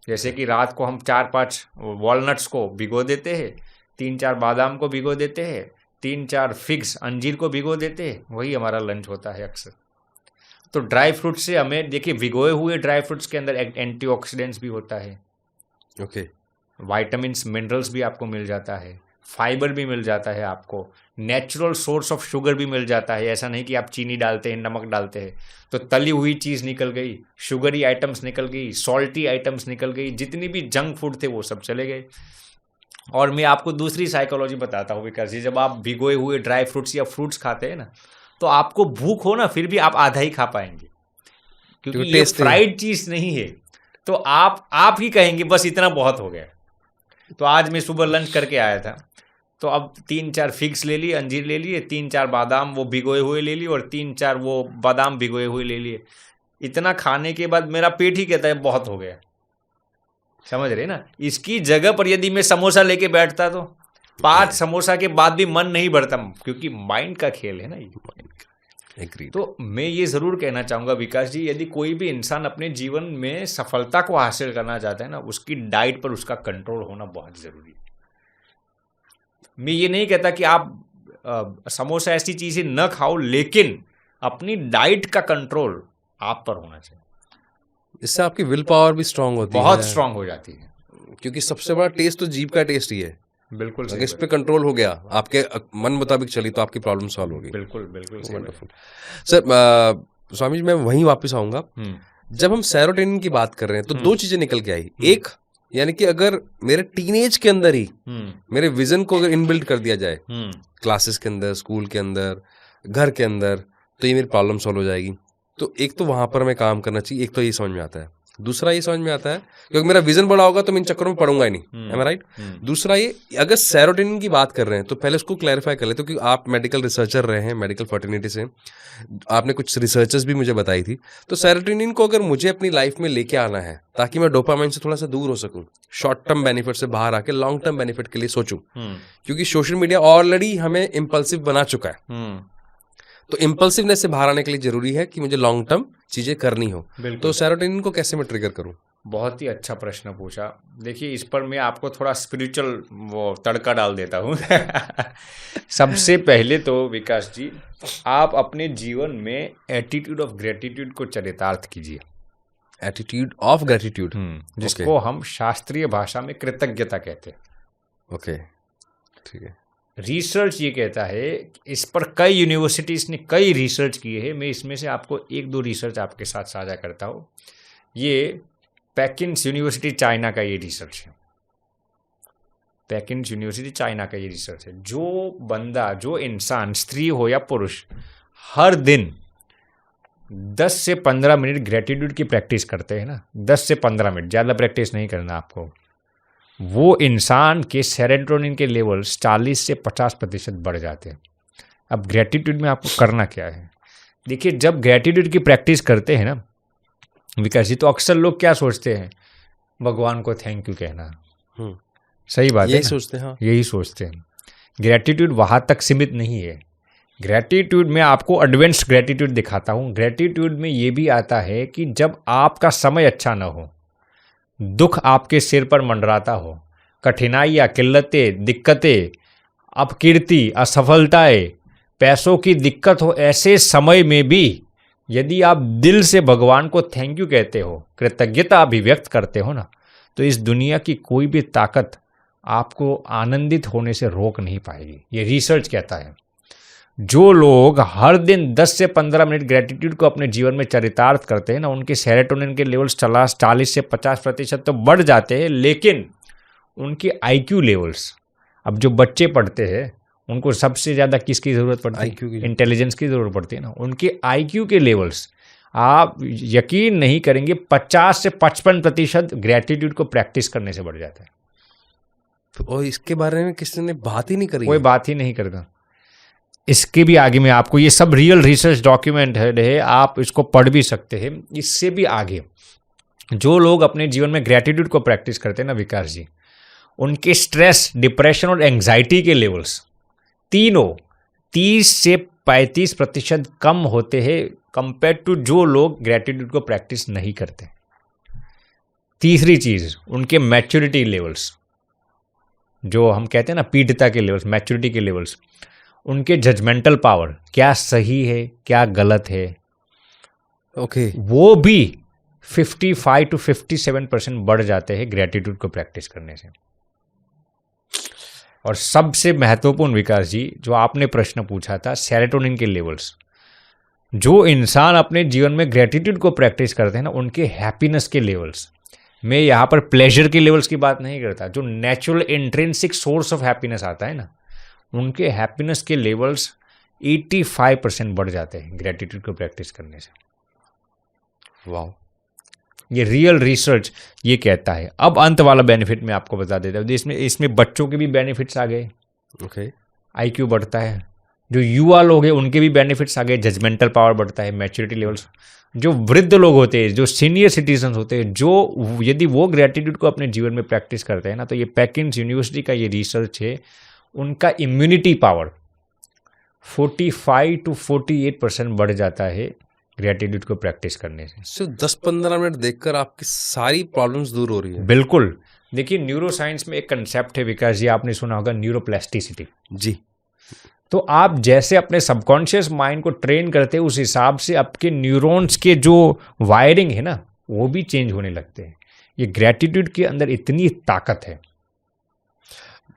जैसे कि रात को हम 4-5 वॉलनट्स को भिगो देते हैं, 3-4 बादाम को भिगो देते हैं, 3-4 फिग्स, अंजीर को भिगो देते हैं, वही हमारा लंच होता है अक्सर। तो ड्राई फ्रूट से हमें, देखिए भिगोए हुए ड्राई फ्रूट्स के अंदर एंटीऑक्सीडेंट्स भी होता है, ओके, वाइटामिन्स, मिनरल्स भी आपको मिल जाता है, फाइबर भी मिल जाता है आपको, नेचुरल सोर्स ऑफ शुगर भी मिल जाता है। ऐसा नहीं कि आप चीनी डालते हैं, नमक डालते हैं, तो तली हुई चीज़ निकल गई, शुगरी आइटम्स निकल गई, सॉल्टी आइटम्स निकल गई, जितनी भी जंक फूड थे वो सब चले गए। और मैं आपको दूसरी साइकोलॉजी बताता हूँ विकास जी, जब आप भिगोए हुए ड्राई फ्रूट्स या फ्रूट्स खाते हैं ना, तो आपको भूख हो ना, फिर भी आप आधा ही खा पाएंगे, क्योंकि ये फ्राइड चीज नहीं है। तो आप ही कहेंगे बस इतना बहुत हो गया। तो आज मैं सुबह लंच करके आया था, तो अब 3-4 फिग्स ले लिए, अंजीर ले लिए, 3-4 बादाम वो भिगोए हुए ले लिए, और 3-4 वो बादाम भिगोए हुए ले लिए। इतना खाने के बाद मेरा पेट ही कहता है बहुत हो गया, समझ रहे ना। इसकी जगह पर यदि मैं समोसा लेके बैठता तो 5 समोसा के बाद भी मन नहीं भरता, क्योंकि माइंड का खेल है ना ये। तो मैं ये जरूर कहना चाहूंगा विकास जी, यदि कोई भी इंसान अपने जीवन में सफलता को हासिल करना चाहता है ना, उसकी डाइट पर उसका कंट्रोल होना बहुत जरूरी है। मैं ये नहीं कहता कि आप समोसा ऐसी चीजें न खाओ, लेकिन अपनी डाइट का कंट्रोल आप पर होना चाहिए। इससे आपकी विल पावर भी स्ट्रांग होती है, बहुत स्ट्रांग हो जाती है, क्योंकि सबसे बड़ा टेस्ट तो जीभ का टेस्ट ही है। बिल्कुल अगर इस पे कंट्रोल हो गया, आपके मन मुताबिक चली, तो आपकी प्रॉब्लम सॉल्व होगी। बिल्कुल बिल्कुल वंडरफुल सर। स्वामी जी, मैं वहीं वापस आऊंगा। जब हम सेरोटोनिन की बात कर रहे हैं तो 2 चीजें निकल के आई। एक, यानी कि अगर मेरे टीनेज के अंदर ही मेरे विजन को अगर इनबिल्ट कर दिया जाए, क्लासेस के अंदर, स्कूल के अंदर, घर के अंदर, तो ये मेरी प्रॉब्लम सॉल्व हो जाएगी। तो एक तो वहां पर हमें काम करना चाहिए, एक तो ये समझ में आता है। दूसरा ये समझ में आता है क्योंकि मेरा विजन बड़ा होगा तो मैं इन चक्करों में पढ़ूंगा ही नहीं, एम आई राइट। दूसरा ये, अगर सेरोटोनिन की बात कर रहे हैं तो पहले उसको क्लैरिफाई कर लेते, क्योंकि आप मेडिकल रिसर्चर रहे हैं, मेडिकल फर्टिनिटी से आपने कुछ रिसर्चेस भी मुझे बताई थी। तो सेरोटोनिन को अगर मुझे अपनी लाइफ में लेके आना है ताकि मैं डोपामाइन से थोड़ा सा दूर हो सकूं, शॉर्ट टर्म बेनिफिट से बाहर आके लॉन्ग टर्म बेनिफिट के लिए सोचूं, क्योंकि सोशल मीडिया ऑलरेडी हमें इम्पल्सिव बना चुका है। तो इम्पल्सिवनेस से बाहर आने के लिए जरूरी है कि मुझे लॉन्ग टर्म चीजें करनी हो। तो सेरोटोनिन को कैसे मैं ट्रिगर करूं? बहुत ही अच्छा प्रश्न पूछा। देखिए, इस पर मैं आपको थोड़ा स्पिरिचुअल वो तड़का डाल देता हूँ। सबसे पहले तो विकास जी, आप अपने जीवन में एटीट्यूड ऑफ ग्रेटिट्यूड को चरितार्थ कीजिए। एटीट्यूड ऑफ ग्रेटिट्यूड, जिसको हम शास्त्रीय भाषा में कृतज्ञता कहते हैं। ओके, ठीक है। रिसर्च ये कहता है, इस पर कई यूनिवर्सिटीज ने कई रिसर्च किए हैं। मैं इसमें से आपको 1-2 रिसर्च आपके साथ साझा करता हूँ। ये पेकिंग्स यूनिवर्सिटी चाइना का ये रिसर्च है। पेकिंग्स यूनिवर्सिटी चाइना का ये रिसर्च है। जो बंदा, जो इंसान, स्त्री हो या पुरुष, हर दिन 10 से 15 मिनट ग्रेटिट्यूड की प्रैक्टिस करते हैं ना, 10 से 15 मिनट, ज़्यादा प्रैक्टिस नहीं करना आपको, वो इंसान के सेरोटोनिन के लेवल 40 से 50% बढ़ जाते हैं। अब ग्रेटिट्यूड में आपको करना क्या है? देखिए, जब ग्रेटिट्यूड की प्रैक्टिस करते हैं ना विकास जी, तो अक्सर लोग क्या सोचते हैं, भगवान को थैंक यू कहना। सही बात है, यही सोचते हैं। हाँ, यही सोचते हैं। ग्रेटिट्यूड वहाँ तक सीमित नहीं है। ग्रेटिट्यूड में आपको एडवांस्ड ग्रेटिट्यूड दिखाता हूँ। ग्रेटिट्यूड में ये भी आता है कि जब आपका समय अच्छा ना हो, दुख आपके सिर पर मंडराता हो, कठिनाइयाँ, किल्लतें, दिक्कतें, अपकीर्ति, असफलताएं, पैसों की दिक्कत हो, ऐसे समय में भी यदि आप दिल से भगवान को थैंक यू कहते हो, कृतज्ञता अभिव्यक्त करते हो ना, तो इस दुनिया की कोई भी ताकत आपको आनंदित होने से रोक नहीं पाएगी। ये रिसर्च कहता है। जो लोग हर दिन 10 से 15 मिनट ग्रेटिट्यूड को अपने जीवन में चरितार्थ करते हैं ना, उनके सेरोटोनिन के लेवल्स 40 से 50% तो बढ़ जाते हैं, लेकिन उनके आईक्यू लेवल्स, अब जो बच्चे पढ़ते हैं उनको सबसे ज़्यादा किसकी ज़रूरत पड़ती है? आईक्यू की, इंटेलिजेंस की ज़रूरत पड़ती है ना। उनके आईक्यू के लेवल्स, आप यकीन नहीं करेंगे, 50 से 55% ग्रेटिट्यूड को प्रैक्टिस करने से बढ़ जाता है। तो इसके बारे में किसी ने बात ही नहीं करी, कोई बात ही नहीं करता। इसके भी आगे में आपको, ये सब रियल रिसर्च डॉक्यूमेंट है, आप इसको पढ़ भी सकते हैं। इससे भी आगे जो लोग अपने जीवन में ग्रेटिट्यूड को प्रैक्टिस करते हैं ना विकास जी, उनके स्ट्रेस, डिप्रेशन और एंग्जाइटी के लेवल्स तीनों 30 से 35% कम होते हैं कंपेयर टू जो लोग ग्रेटिट्यूड को प्रैक्टिस नहीं करते। तीसरी चीज़, उनके मैच्योरिटी लेवल्स, जो हम कहते हैं ना पीढ़ता के लेवल्स, मैच्योरिटी के लेवल्स, उनके जजमेंटल पावर, क्या सही है क्या गलत है, ओके, वो भी 55 to 57% बढ़ जाते हैं ग्रेटिट्यूड को प्रैक्टिस करने से। और सबसे महत्वपूर्ण विकास जी, जो आपने प्रश्न पूछा था, सेरोटोनिन के लेवल्स, जो इंसान अपने जीवन में ग्रेटिट्यूड को प्रैक्टिस करते हैं ना, उनके हैप्पीनेस के लेवल्स मैं यहाँ पर प्लेजर के लेवल्स की बात नहीं करता, जो natural intrinsic source of happiness आता है ना, उनके हैप्पीनेस के लेवल्स 85% बढ़ जाते हैं ग्रेटिट्यूड को प्रैक्टिस करने से। वाह, ये रियल रिसर्च ये कहता है। अब अंत वाला बेनिफिट मैं आपको बता देता हूँ। इसमें बच्चों के भी बेनिफिट्स आ गए, ओके, IQ बढ़ता है। जो युवा लोग हैं उनके भी बेनिफिट्स आ गए, जजमेंटल पावर बढ़ता है, मैच्योरिटी लेवल्स। जो वृद्ध लोग होते हैं, जो सीनियर सिटीजन होते हैं, जो यदि वो ग्रेटिट्यूड को अपने जीवन में प्रैक्टिस करते हैं ना, तो ये पैकिंस यूनिवर्सिटी का ये रिसर्च है, उनका इम्यूनिटी पावर 45 to 48% बढ़ जाता है ग्रेटिट्यूड को प्रैक्टिस करने से। सिर्फ 10-15 मिनट देखकर आपकी सारी प्रॉब्लम्स दूर हो रही है। बिल्कुल। देखिए, न्यूरो साइंस में एक कंसेप्ट है विकास जी, आपने सुना होगा, न्यूरोप्लास्टिसिटी। जी, तो आप जैसे अपने सबकॉन्शियस माइंड को ट्रेन करते हैं, उस हिसाब से आपके न्यूरॉन्स के जो वायरिंग है ना, वो भी चेंज होने लगते हैं। ये ग्रेटिट्यूड के अंदर इतनी ताकत है।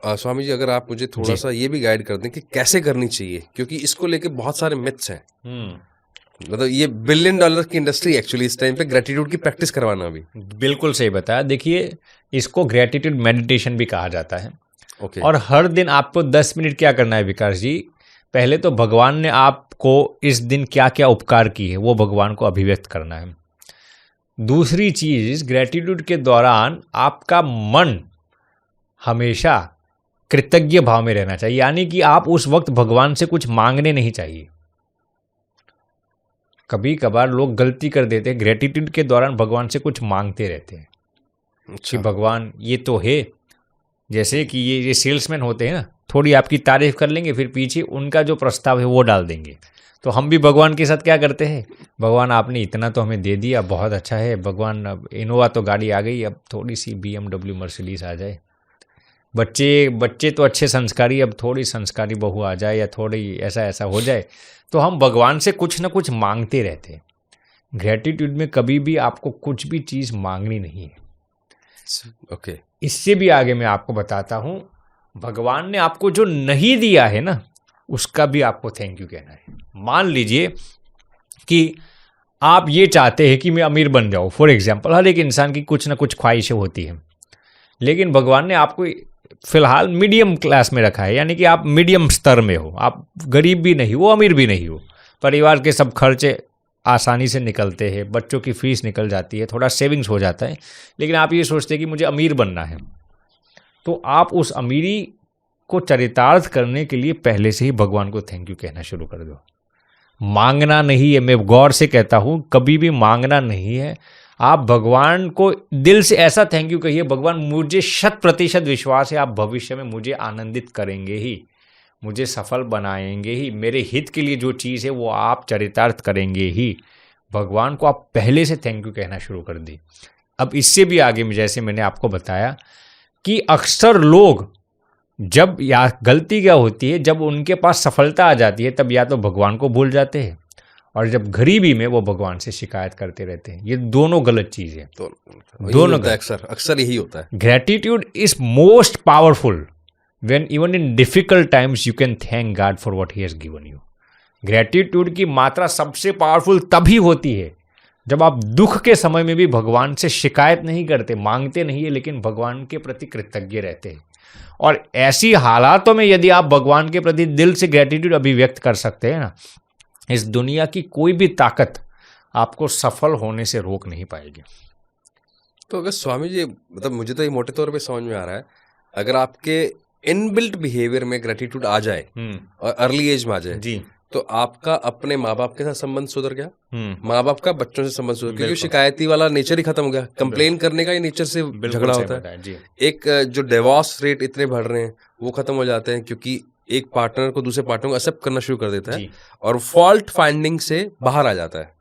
स्वामी जी, अगर आप मुझे थोड़ा सा ये भी गाइड कर दें कि कैसे करनी चाहिए, क्योंकि इसको लेके बहुत सारे मिथ्स हैं। मतलब ये $1 बिलियन की इंडस्ट्री एक्चुअली इस टाइम पे ग्रेटिट्यूड की प्रैक्टिस करवाना भी। बिल्कुल सही बताया। देखिए, इसको ग्रेटिट्यूड मेडिटेशन भी कहा जाता है। ओके, और हर दिन आपको 10 मिनट क्या करना है विकास जी, पहले तो भगवान ने आपको इस दिन क्या क्या उपकार किए वो भगवान को अभिव्यक्त करना है। दूसरी चीज, ग्रेटिट्यूड के दौरान आपका मन हमेशा कृतज्ञ भाव में रहना चाहिए, यानी कि आप उस वक्त भगवान से कुछ मांगने नहीं चाहिए। कभी कभार लोग गलती कर देते हैं, ग्रेटिट्यूड के दौरान भगवान से कुछ मांगते रहते हैं कि भगवान ये तो है। जैसे कि ये सेल्समैन होते हैं ना, थोड़ी आपकी तारीफ कर लेंगे, फिर पीछे उनका जो प्रस्ताव है वो डाल देंगे। तो हम भी भगवान के साथ क्या करते हैं, भगवान आपने इतना तो हमें दे दिया, बहुत अच्छा है भगवान, अब इनोवा तो गाड़ी आ गई, अब थोड़ी सी BMW मर्सिडीज आ जाए। बच्चे तो अच्छे संस्कारी, अब थोड़ी संस्कारी बहू आ जाए, या थोड़ी ऐसा हो जाए। तो हम भगवान से कुछ ना कुछ मांगते रहते हैं। ग्रेटिट्यूड में कभी भी आपको कुछ भी चीज़ मांगनी नहीं है। ओके, इससे भी आगे मैं आपको बताता हूं, भगवान ने आपको जो नहीं दिया है ना, उसका भी आपको थैंक यू कहना है। मान लीजिए कि आप ये चाहते हैं कि मैं अमीर बन जाऊं, फॉर एग्जाम्पल, हर एक इंसान की कुछ ना कुछ ख्वाहिशें होती हैं, लेकिन भगवान ने आपको फिलहाल मीडियम क्लास में रखा है, यानी कि आप मीडियम स्तर में हो, आप गरीब भी नहीं हो, अमीर भी नहीं हो, परिवार के सब खर्चे आसानी से निकलते हैं, बच्चों की फीस निकल जाती है, थोड़ा सेविंग्स हो जाता है, लेकिन आप ये सोचते हैं कि मुझे अमीर बनना है। तो आप उस अमीरी को चरितार्थ करने के लिए पहले से ही भगवान को थैंक यू कहना शुरू कर दो। मांगना नहीं है, मैं गौर से कहता हूँ, कभी भी मांगना नहीं है। आप भगवान को दिल से ऐसा थैंक यू कहिए, भगवान मुझे 100% विश्वास है आप भविष्य में मुझे आनंदित करेंगे ही, मुझे सफल बनाएंगे ही, मेरे हित के लिए जो चीज़ है वो आप चरितार्थ करेंगे ही। भगवान को आप पहले से थैंक यू कहना शुरू कर दी। अब इससे भी आगे में, जैसे मैंने आपको बताया कि अक्सर लोग जब, या गलती क्या होती है, जब उनके पास सफलता आ जाती है तब या तो भगवान को भूल जाते हैं, और जब गरीबी में वो भगवान से शिकायत करते रहते हैं। ये दोनों गलत चीज़ है, दोनों अक्सर यही होता है। Gratitude is most powerful when even in difficult times you can thank God for what he has given you। Gratitude की मात्रा सबसे पावरफुल तभी होती है जब आप दुख के समय में भी भगवान से शिकायत नहीं करते, मांगते नहीं है, लेकिन भगवान के प्रति कृतज्ञ रहते हैं। और ऐसी हालातों में यदि आप भगवान के प्रति दिल से ग्रेटिट्यूड अभिव्यक्त कर सकते हैं ना, इस दुनिया की कोई भी ताकत आपको सफल होने से रोक नहीं पाएगी। तो अगर स्वामी जी, मतलब मुझे तो ये मोटे तौर पे समझ में आ रहा है, अगर आपके इनबिल्ट बिहेवियर में ग्रेटिट्यूड आ जाए और अर्ली एज में आ जाए जी, तो आपका अपने माँ बाप के साथ संबंध सुधर गया, माँ बाप का बच्चों से संबंध सुधर गया, क्योंकि शिकायती वाला नेचर ही खत्म हो गया, कंप्लेन करने का ही नेचर से झगड़ा होता है जी। एक जो डिवोर्स रेट इतने बढ़ रहे हैं वो खत्म हो जाते हैं, क्योंकि एक पार्टनर को दूसरे पार्टनर को एक्सेप्ट करना शुरू कर देता है और फॉल्ट फाइंडिंग से बाहर आ जाता है,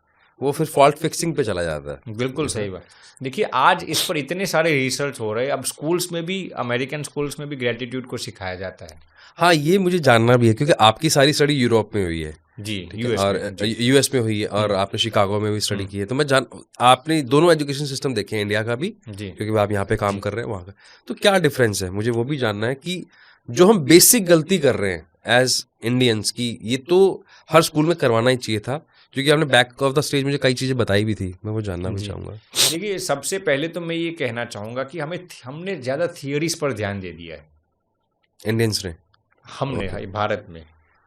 वो फिर फॉल्ट फिक्सिंग पे चला जाता है। बिल्कुल सही बात। देखिए, आज इस पर इतने सारे रिसर्च हो रहे हैं, अब स्कूल्स में भी, अमेरिकन स्कूल्स में भी ग्रेटिट्यूड को सिखाया जाता है। हाँ, ये मुझे जानना भी है, क्योंकि आपकी सारी स्टडी यूरोप में हुई है जी, यूएस में हुई है, और आपने शिकागो में भी स्टडी की है, तो आपने दोनों एजुकेशन सिस्टम देखे हैं, इंडिया का भी जी, क्योंकि आप यहाँ पे काम कर रहे हैं, वहाँ का, तो क्या डिफरेंस है, मुझे वो भी जानना है कि जो हम बेसिक गलती कर रहे हैं एज इंडियंस की, ये तो हर स्कूल में करवाना ही चाहिए था, क्योंकि आपने बैक ऑफ द स्टेज मुझे कई चीज़ें बताई भी थी, मैं वो जानना भी जी। चाहूँगा। देखिए, सबसे पहले तो मैं ये कहना चाहूँगा कि हमने ज़्यादा थियोरीज पर ध्यान दे दिया है। इंडियंस ने। हमने ओके। हाई भारत में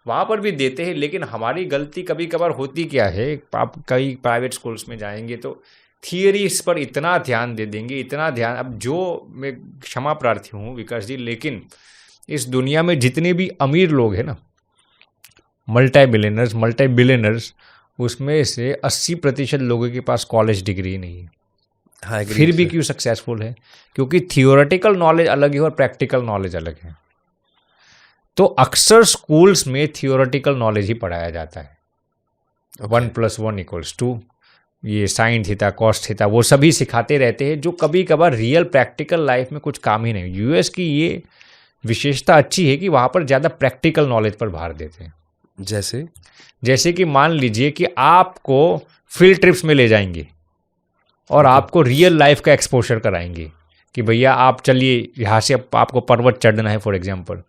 वहाँ पर भी देते हैं, लेकिन हमारी गलती कभी कभार होती क्या है, आप कई प्राइवेट स्कूल्स में जाएंगे तो थियरीज पर इतना ध्यान दे देंगे, इतना ध्यान। अब जो मैं क्षमा प्रार्थी हूँ विकास जी, लेकिन इस दुनिया में जितने भी अमीर लोग हैं ना, मल्टी बिलियनर्स, मल्टी बिलियनर्स, उसमें से 80% लोगों के पास कॉलेज डिग्री नहीं है। हाँ, फिर भी क्यों सक्सेसफुल है? क्योंकि थियोरेटिकल नॉलेज अलग है और प्रैक्टिकल नॉलेज अलग है। तो अक्सर स्कूल्स में थियोरेटिकल नॉलेज ही पढ़ाया जाता है। 1+1=2, ये साइन थीटा, कॉस थीटा, वो सभी सिखाते रहते हैं, जो कभी कभार रियल प्रैक्टिकल लाइफ में कुछ काम ही नहीं। यूएस की ये विशेषता अच्छी है कि वहाँ पर ज़्यादा प्रैक्टिकल नॉलेज पर भार देते हैं। जैसे कि मान लीजिए कि आपको फील्ड ट्रिप्स में ले जाएंगे और आपको रियल लाइफ का एक्सपोजर कराएंगे कि भैया आप चलिए यहाँ से, आपको पर्वत चढ़ना है फॉर एग्जांपल।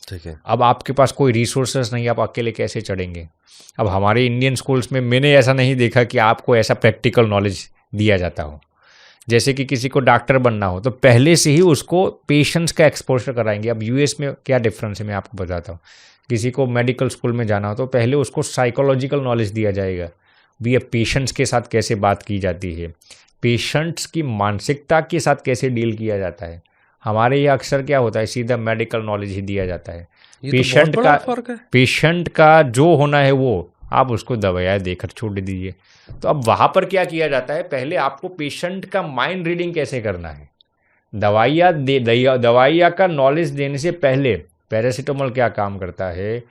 ठीक है। अब आपके पास कोई रिसोर्सेस नहीं, आप अकेले कैसे चढ़ेंगे? अब हमारे इंडियन स्कूल्स में मैंने ऐसा नहीं देखा कि आपको ऐसा प्रैक्टिकल नॉलेज दिया जाता हो। जैसे कि किसी को डॉक्टर बनना हो तो पहले से ही उसको पेशेंट्स का एक्सपोजर कराएंगे। अब यूएस में क्या डिफरेंस है मैं आपको बताता हूँ। किसी को मेडिकल स्कूल में जाना हो तो पहले उसको साइकोलॉजिकल नॉलेज दिया जाएगा, भी अब पेशेंट्स के साथ कैसे बात की जाती है, पेशेंट्स की मानसिकता के साथ कैसे डील किया जाता है। हमारे यहाँ अक्सर क्या होता है, सीधा मेडिकल नॉलेज ही दिया जाता है। पेशेंट का जो होना है वो आप उसको दवाइयाँ देकर छोड़ दीजिए। तो अब वहाँ पर क्या किया जाता है, पहले आपको पेशेंट का माइंड रीडिंग कैसे करना है, दवाइयाँ का नॉलेज देने से पहले पैरासीटामोल क्या काम करता है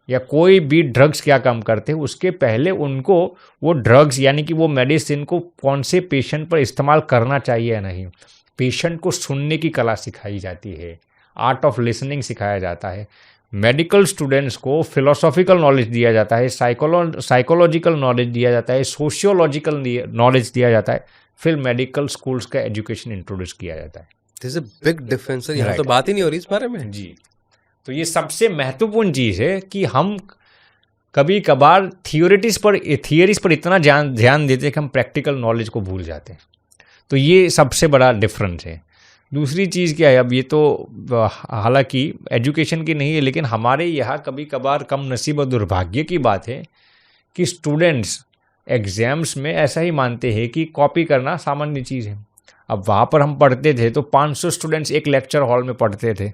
या कोई भी ड्रग्स क्या काम करते हैं, उसके पहले उनको वो ड्रग्स यानी कि वो मेडिसिन को कौन से पेशेंट पर इस्तेमाल करना चाहिए या नहीं, पेशेंट को सुनने की कला सिखाई जाती है, आर्ट ऑफ लिसनिंग सिखाया जाता है। मेडिकल स्टूडेंट्स को फिलोसॉफिकल नॉलेज दिया जाता है, साइकोलॉजिकल नॉलेज दिया जाता है, सोशियोलॉजिकल नॉलेज दिया जाता है, फिर मेडिकल स्कूल्स का एजुकेशन इंट्रोड्यूस किया जाता है। This is a big difference है, यहाँ तो बात ही नहीं हो रही इस बारे में। जी, तो ये सबसे महत्वपूर्ण चीज़ है कि हम कभी कभार थियोरीज पर इतना ध्यान देते हैं कि हम प्रैक्टिकल नॉलेज को भूल जाते हैं। तो ये सबसे बड़ा डिफरेंस है। दूसरी चीज़ क्या है, अब ये तो हालांकि एजुकेशन की नहीं है, लेकिन हमारे यहाँ कभी कभार कम नसीब और दुर्भाग्य की बात है कि स्टूडेंट्स एग्ज़ाम्स में ऐसा ही मानते हैं कि कॉपी करना सामान्य चीज़ है। अब वहाँ पर हम पढ़ते थे तो 500 स्टूडेंट्स एक लेक्चर हॉल में पढ़ते थे।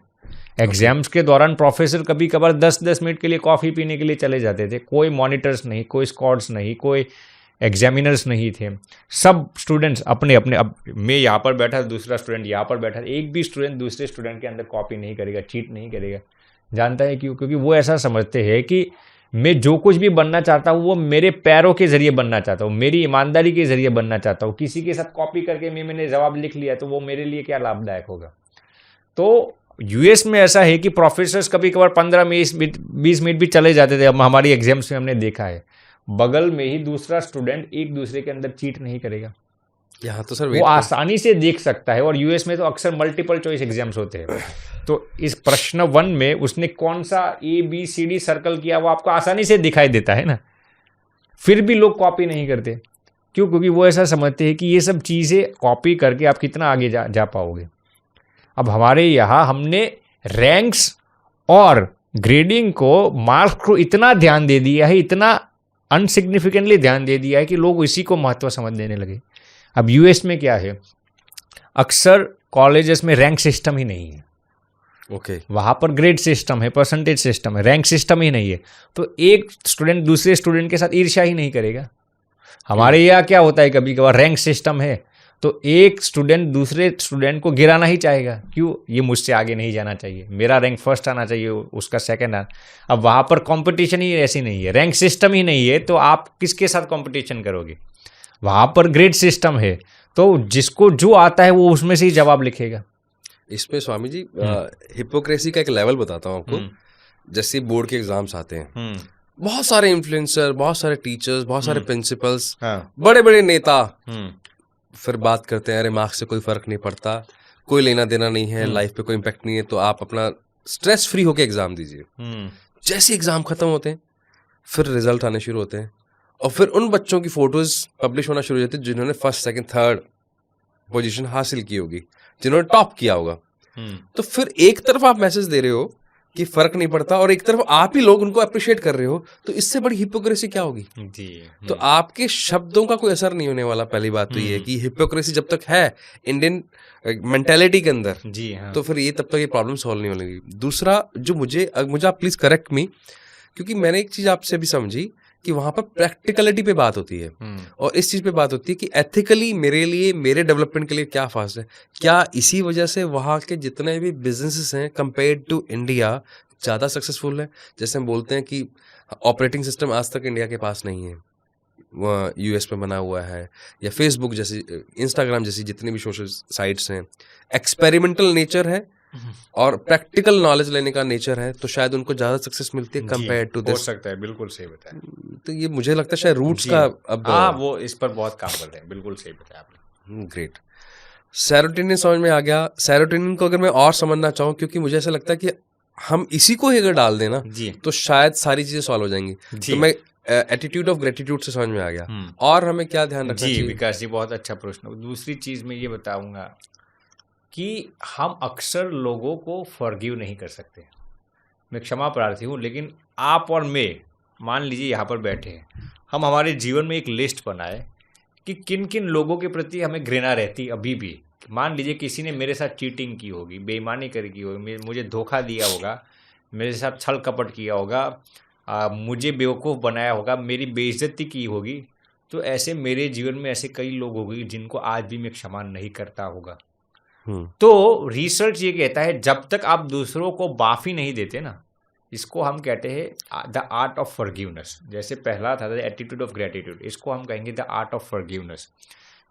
एग्जाम्स के दौरान प्रोफेसर कभी कभार 10-10 मिनट के लिए कॉफ़ी पीने के लिए चले जाते थे। कोई मॉनिटर्स नहीं, कोई स्क्वाड्स नहीं, कोई एग्जामिनर्स नहीं थे। सब स्टूडेंट्स अपने अपने, अब मैं यहाँ पर बैठा, दूसरा स्टूडेंट यहाँ पर बैठा, एक भी स्टूडेंट दूसरे स्टूडेंट के अंदर कॉपी नहीं करेगा, चीट नहीं करेगा। जानता है क्यों? क्योंकि वो ऐसा समझते हैं कि मैं जो कुछ भी बनना चाहता हूँ वो मेरे पैरों के ज़रिए बनना चाहता हूँ, मेरी ईमानदारी के ज़रिए बनना चाहता हूँ। किसी के साथ कॉपी करके मैंने जवाब लिख लिया तो वो मेरे लिए क्या लाभदायक होगा। तो यूएस में ऐसा है कि प्रोफेसर्स कभी कभार 15-20 मिनट भी चले जाते थे। अब हमारी एग्जाम्स में हमने देखा है, बगल में ही दूसरा स्टूडेंट एक दूसरे के अंदर चीट नहीं करेगा। यहाँ तो सर वो आसानी से देख सकता है। और यूएस में तो अक्सर मल्टीपल चॉइस एग्जाम्स होते हैं, तो इस प्रश्न 1 में उसने कौन सा ABCD सर्कल किया वो आपको आसानी से दिखाई देता है ना। फिर भी लोग कॉपी नहीं करते, क्यों? क्योंकि वो ऐसा समझते हैं कि ये सब चीज़ें कॉपी करके आप कितना आगे जा पाओगे। अब हमारे यहाँ हमने रैंक्स और ग्रेडिंग को, मार्क्स को इतना ध्यान दे दिया है, इतना अनसिग्निफिकेंटली ध्यान दे दिया है कि लोग इसी को महत्व समझ देने लगे। अब यूएस में क्या है, अक्सर कॉलेजेस में रैंक सिस्टम ही नहीं है। ओके। वहाँ पर ग्रेड सिस्टम है, परसेंटेज सिस्टम है, रैंक सिस्टम ही नहीं है। तो एक स्टूडेंट दूसरे स्टूडेंट के साथ ईर्ष्या ही नहीं करेगा। हमारे यहाँ क्या होता है, कभी कभार रैंक सिस्टम है तो एक स्टूडेंट दूसरे स्टूडेंट को गिराना ही चाहेगा। क्यों? ये मुझसे आगे नहीं जाना चाहिए, मेरा रैंक फर्स्ट आना चाहिए, उसका सेकंड आना। अब वहाँ पर कंपटीशन ही ऐसी नहीं है, रैंक सिस्टम ही नहीं है, तो आप किसके साथ कंपटीशन करोगे? वहाँ पर ग्रेड सिस्टम है, तो जिसको जो आता है वो उसमें से ही जवाब लिखेगा। इसमें स्वामी जी हिपोक्रेसी का एक लेवल बताता हूँ आपको। जैसे बोर्ड के एग्जाम्स आते हैं, बहुत सारे इन्फ्लुएंसर, बहुत सारे टीचर्स, बहुत सारे प्रिंसिपल्स, बड़े बड़े नेता फिर बात करते हैं, अरे मार्क्स से कोई फर्क नहीं पड़ता, कोई लेना देना नहीं है, लाइफ पे कोई इम्पैक्ट नहीं है, तो आप अपना स्ट्रेस फ्री होके एग्जाम दीजिए। जैसे एग्जाम खत्म होते हैं फिर रिजल्ट आने शुरू होते हैं और फिर उन बच्चों की फोटोज पब्लिश होना शुरू हो जाती है जिन्होंने फर्स्ट सेकंड थर्ड पोजीशन हासिल की होगी, जिन्होंने टॉप किया होगा। तो फिर एक तरफ आप मैसेज दे रहे हो कि फर्क नहीं पड़ता, और एक तरफ आप ही लोग उनको अप्रिशिएट कर रहे हो, तो इससे बड़ी हिपोक्रेसी क्या होगी जी। तो आपके शब्दों का कोई असर नहीं होने वाला। पहली बात तो ये है कि हिपोक्रेसी जब तक है इंडियन मेंटेलिटी के अंदर, जी हाँ। तो फिर ये तब तक ये प्रॉब्लम सॉल्व नहीं होगी। दूसरा जो मुझे आप प्लीज करेक्ट मी, क्योंकि मैंने एक चीज आपसे भी समझी कि वहां पर प्रैक्टिकलिटी पे बात होती है और इस चीज पे बात होती है कि एथिकली मेरे लिए, मेरे डेवलपमेंट के लिए क्या फास्ट है। क्या इसी वजह से वहां के जितने भी बिजनेसेस हैं कंपेयर्ड टू इंडिया ज्यादा सक्सेसफुल है? जैसे हम बोलते हैं कि ऑपरेटिंग सिस्टम आज तक इंडिया के पास नहीं है, वह यूएस में बना हुआ है, या फेसबुक जैसी, इंस्टाग्राम जैसी जितनी भी सोशल साइट्स हैं, एक्सपेरिमेंटल नेचर है और प्रैक्टिकल नॉलेज लेने का नेचर है, तो शायद उनको ज्यादा सक्सेस मिलती है कंपेयर टू दिस। हो सकता है, बिल्कुल सही बताया। तो ये मुझे लगता है शायद रूट्स का अब वो इस पर बहुत काम कर रहे हैं, बिल्कुल सही बताया आपने। ग्रेट। सेरोटोनिन समझ में आ गया। सेरोटोनिन को अगर मैं और समझना चाहूँ, क्योंकि मुझे ऐसा लगता है कि हम इसी को ही अगर डाल देना तो शायद सारी चीजें सॉल्व हो जाएंगी। तो मैं एटीट्यूड ऑफ ग्रेटिट्यूड से समझ में आ गया, और हमें क्या ध्यान रखना चाहिए? विकास जी बहुत अच्छा प्रश्न। दूसरी चीज मैं ये बताऊंगा कि हम अक्सर लोगों को फॉरगिव नहीं कर सकते। मैं क्षमा प्रार्थी हूँ, लेकिन आप और मैं, मान लीजिए यहाँ पर बैठे हैं, हम हमारे जीवन में एक लिस्ट बनाए कि किन किन लोगों के प्रति हमें घृणा रहती अभी भी। मान लीजिए किसी ने मेरे साथ चीटिंग की होगी, बेईमानी करी होगी, मुझे धोखा दिया होगा, मेरे साथ छल कपट किया होगा, मुझे बेवकूफ़ बनाया होगा, मेरी बेइज्जती की होगी, तो ऐसे मेरे जीवन में ऐसे कई लोग होंगे जिनको आज भी मैं क्षमा नहीं करता होगा। तो रिसर्च ये कहता है जब तक आप दूसरों को माफ़ी नहीं देते ना, इसको हम कहते हैं द आर्ट ऑफ फॉरगिवनेस। जैसे पहला था द एटीट्यूड ऑफ ग्रेटिट्यूड, इसको हम कहेंगे द आर्ट ऑफ फॉरगिवनेस।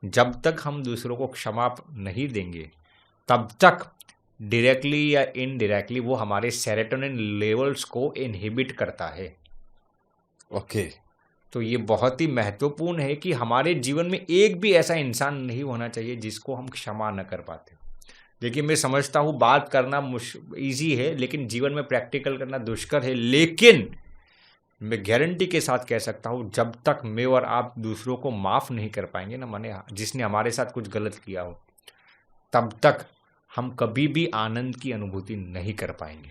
जब तक हम दूसरों को क्षमा नहीं देंगे, तब तक डायरेक्टली या इनडायरेक्टली वो हमारे सेरोटोनिन लेवल्स को इनहिबिट करता है। ओके। तो ये बहुत ही महत्वपूर्ण है कि हमारे जीवन में एक भी ऐसा इंसान नहीं होना चाहिए जिसको हम क्षमा न कर पाते। देखिए, मैं समझता हूँ बात करना ईजी है, लेकिन जीवन में प्रैक्टिकल करना दुष्कर है। लेकिन मैं गारंटी के साथ कह सकता हूँ, जब तक मैं और आप दूसरों को माफ़ नहीं कर पाएंगे ना, माने जिसने हमारे साथ कुछ गलत किया हो, तब तक हम कभी भी आनंद की अनुभूति नहीं कर पाएंगे।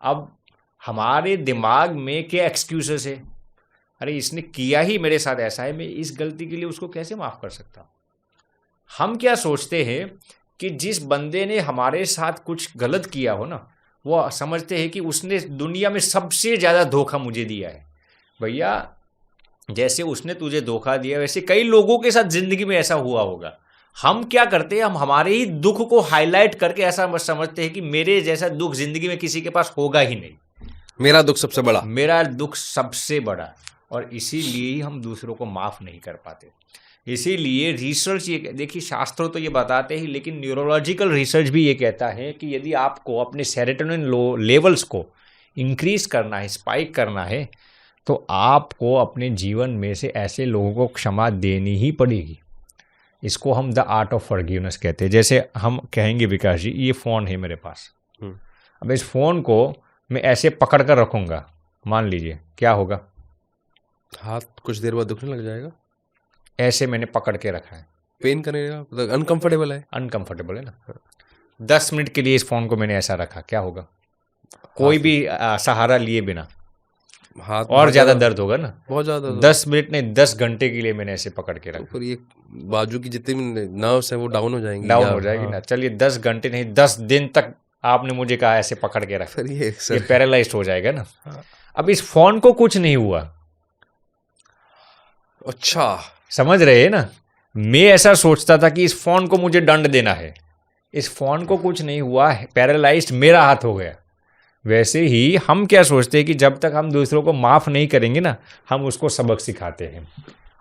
अब हमारे दिमाग में क्या एक्सक्यूजेस है? अरे इसने किया ही मेरे साथ ऐसा है, मैं इस गलती के लिए उसको कैसे माफ़ कर सकता हूँ? हम क्या सोचते हैं कि जिस बंदे ने हमारे साथ कुछ गलत किया हो ना, वो समझते हैं कि उसने दुनिया में सबसे ज़्यादा धोखा मुझे दिया है। भैया, जैसे उसने तुझे धोखा दिया वैसे कई लोगों के साथ ज़िंदगी में ऐसा हुआ होगा। हम क्या करते हैं, हम हमारे ही दुख को हाईलाइट करके ऐसा समझते हैं कि मेरे जैसा दुख ज़िंदगी में किसी के पास होगा ही नहीं, मेरा दुख सबसे बड़ा, मेरा दुख सबसे बड़ा। और इसीलिए ही हम दूसरों को माफ़ नहीं कर पाते। इसीलिए रिसर्च ये, देखिए शास्त्र तो ये बताते ही, लेकिन न्यूरोलॉजिकल रिसर्च भी ये कहता है कि यदि आपको अपने सेरोटोनिन लेवल्स को इंक्रीज करना है, स्पाइक करना है, तो आपको अपने जीवन में से ऐसे लोगों को क्षमा देनी ही पड़ेगी। इसको हम द आर्ट ऑफ फॉरगिवनेस कहते हैं। जैसे हम कहेंगे, विकास जी ये फ़ोन है मेरे पास, अब इस फ़ोन को मैं ऐसे पकड़ कर रखूँगा, मान लीजिए क्या होगा? हाथ कुछ देर बाद दुखने लग जाएगा। ऐसे मैंने पकड़ के रखा है, पेन करेगा, मतलब अनकंफर्टेबल है। अनकंफर्टेबल है ना। 10 मिनट के लिए इस फ़ोन को मैंने ऐसा रखा, क्या होगा? कोई भी सहारा लिए बिना हाथ और ज़्यादा दर्द होगा ना, बहुत ज़्यादा। 10 मिनट नहीं, 10 घंटे के लिए मैंने ऐसे पकड़ के रखा। फिर ये बाजू की जितनी भी नर्व्स है वो डाउन हो जाएंगी, ना। चलिए 10 घंटे नहीं, 10 दिन तक आपने मुझे कहा ऐसे पकड़ के रखा, फिर ये पैरालाइज्ड हो जाएगा ना। अब इस फ़ोन को कुछ नहीं हुआ। अच्छा, समझ रहे हैं ना? मैं ऐसा सोचता था कि इस फ़ोन को मुझे दंड देना है, इस फ़ोन को कुछ नहीं हुआ, पैरालाइज्ड मेरा हाथ हो गया। वैसे ही हम क्या सोचते हैं कि जब तक हम दूसरों को माफ़ नहीं करेंगे ना, हम उसको सबक सिखाते हैं,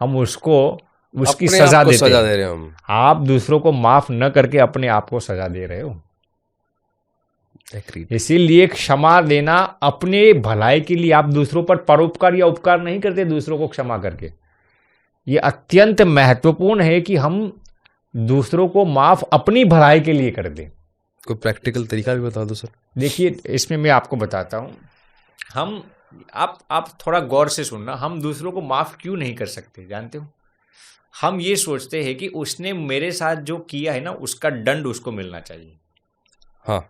हम उसको उसकी सज़ा देते हैं। हम। आप दूसरों को माफ़ न करके अपने आप को सज़ा दे रहे हो। इसीलिए क्षमा देना अपने भलाई के लिए, आप दूसरों पर परोपकार या उपकार नहीं करते दूसरों को क्षमा करके। ये अत्यंत महत्वपूर्ण है कि हम दूसरों को माफ़ अपनी भलाई के लिए कर दें। कोई प्रैक्टिकल तरीका भी बता दो सर। देखिए, इसमें मैं आपको बताता हूँ। हम आप थोड़ा गौर से सुनना, हम दूसरों को माफ क्यों नहीं कर सकते जानते हो? हम ये सोचते हैं कि उसने मेरे साथ जो किया है ना, उसका दंड उसको मिलना चाहिए। हाँ,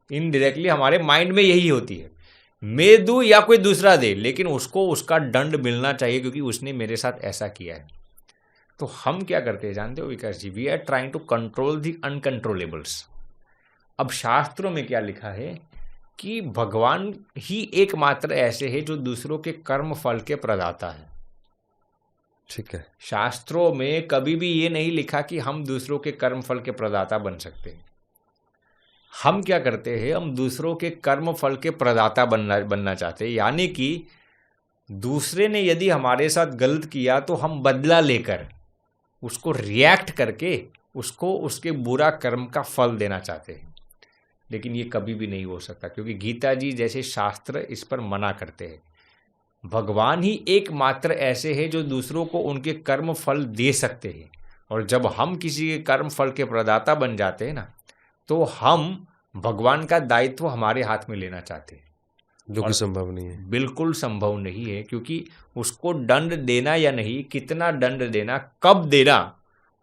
इनडायरेक्टली हमारे माइंड में यही होती है, मैं दूं या कोई दूसरा दे, लेकिन उसको उसका दंड मिलना चाहिए क्योंकि उसने मेरे साथ ऐसा किया है। तो हम क्या करते हैं जानते हो Vikas ji? We are trying to control the uncontrollables. अब शास्त्रों में क्या लिखा है कि भगवान ही एकमात्र ऐसे है जो दूसरों के कर्म फल के प्रदाता है। ठीक है। शास्त्रों में कभी भी ये नहीं लिखा कि हम दूसरों के कर्म फल के प्रदाता बन सकते हैं। हम क्या करते हैं, हम दूसरों के कर्म फल के प्रदाता बनना चाहते हैं। यानी कि दूसरे ने यदि हमारे साथ गलत किया तो हम बदला लेकर उसको रिएक्ट करके उसको उसके बुरा कर्म का फल देना चाहते हैं। लेकिन ये कभी भी नहीं हो सकता क्योंकि गीता जी जैसे शास्त्र इस पर मना करते हैं। भगवान ही एकमात्र ऐसे हैं जो दूसरों को उनके कर्म फल दे सकते हैं। और जब हम किसी के कर्म फल के प्रदाता बन जाते हैं ना, तो हम भगवान का दायित्व हमारे हाथ में लेना चाहते हैं, जो कि संभव नहीं है। बिल्कुल संभव नहीं है क्योंकि उसको दंड देना या नहीं, कितना दंड देना, कब देना,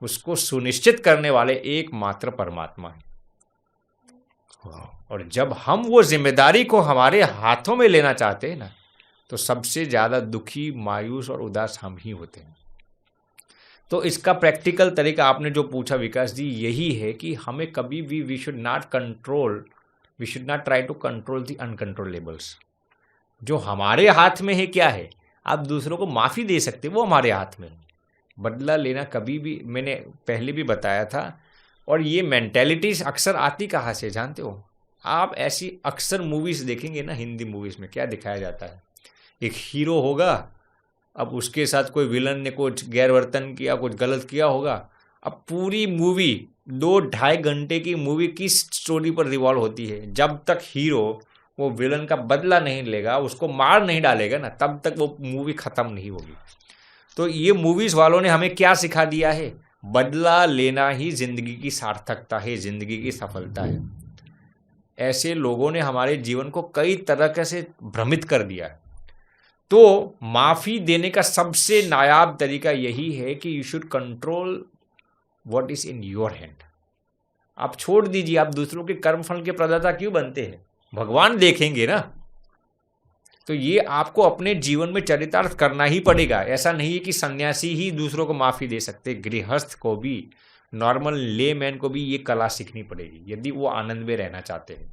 उसको सुनिश्चित करने वाले एकमात्र परमात्मा है। और जब हम वो जिम्मेदारी को हमारे हाथों में लेना चाहते हैं ना, तो सबसे ज़्यादा दुखी, मायूस और उदास हम ही होते हैं। तो इसका प्रैक्टिकल तरीका आपने जो पूछा विकास जी, यही है कि हमें कभी भी we should not try to control the uncontrollables. जो हमारे हाथ में है क्या है, आप दूसरों को माफ़ी दे सकते, वो हमारे हाथ में है। बदला लेना कभी भी, मैंने पहले भी बताया था। और ये मेंटेलिटीज अक्सर आती कहाँ से जानते हो? आप ऐसी अक्सर मूवीज़ देखेंगे ना, हिंदी मूवीज़ में क्या दिखाया जाता है, एक हीरो होगा, अब उसके साथ कोई विलन ने कुछ गैरवर्तन किया, कुछ गलत किया होगा। अब पूरी मूवी 2-2.5 घंटे की मूवी किस स्टोरी पर रिवॉल्व होती है? जब तक हीरो वो विलन का बदला नहीं लेगा, उसको मार नहीं डालेगा ना, तब तक वो मूवी ख़त्म नहीं होगी। तो ये मूवीज़ वालों ने हमें क्या सिखा दिया है? बदला लेना ही जिंदगी की सार्थकता है, जिंदगी की सफलता है। ऐसे लोगों ने हमारे जीवन को कई तरह से भ्रमित कर दिया है। तो माफ़ी देने का सबसे नायाब तरीका यही है कि you should control what is in your hand. आप छोड़ दीजिए, आप दूसरों के कर्मफल के प्रदाता क्यों बनते हैं? भगवान देखेंगे ना। तो ये आपको अपने जीवन में चरितार्थ करना ही पड़ेगा। ऐसा नहीं है कि सन्यासी ही दूसरों को माफ़ी दे सकते, गृहस्थ को भी, नॉर्मल लेमैन को भी ये कला सीखनी पड़ेगी यदि वो आनंद में रहना चाहते हैं।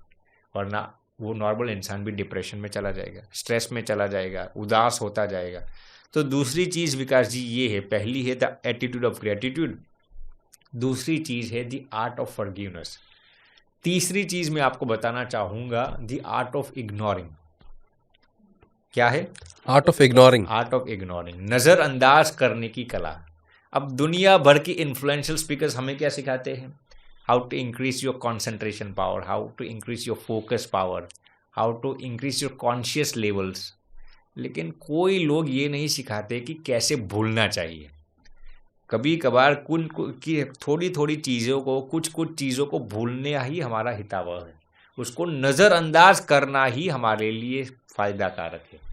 वरना वो नॉर्मल इंसान भी डिप्रेशन में चला जाएगा, स्ट्रेस में चला जाएगा, उदास होता जाएगा। तो दूसरी चीज़ विकास जी ये है, पहली है द एटीट्यूड ऑफ ग्रेटिट्यूड, दूसरी चीज़ है द आर्ट ऑफ फॉरगिवनेस, तीसरी चीज़ मैं आपको बताना चाहूँगा द आर्ट ऑफ इग्नोरिंग। क्या है? Art of ignoring. Art of ignoring, नज़रअंदाज करने की कला। अब दुनिया भर की इन्फ्लुएंशियल स्पीकर्स हमें क्या सिखाते हैं? How to increase your concentration power, how to increase your focus power, how to increase your conscious levels. लेकिन कोई लोग ये नहीं सिखाते कि कैसे भूलना चाहिए। कभी कभार की थोड़ी थोड़ी चीज़ों को, कुछ चीज़ों को भूलने ही हमारा हितावह है। उसको नज़रअंदाज करना ही हमारे लिए फ़ायदा कारक है।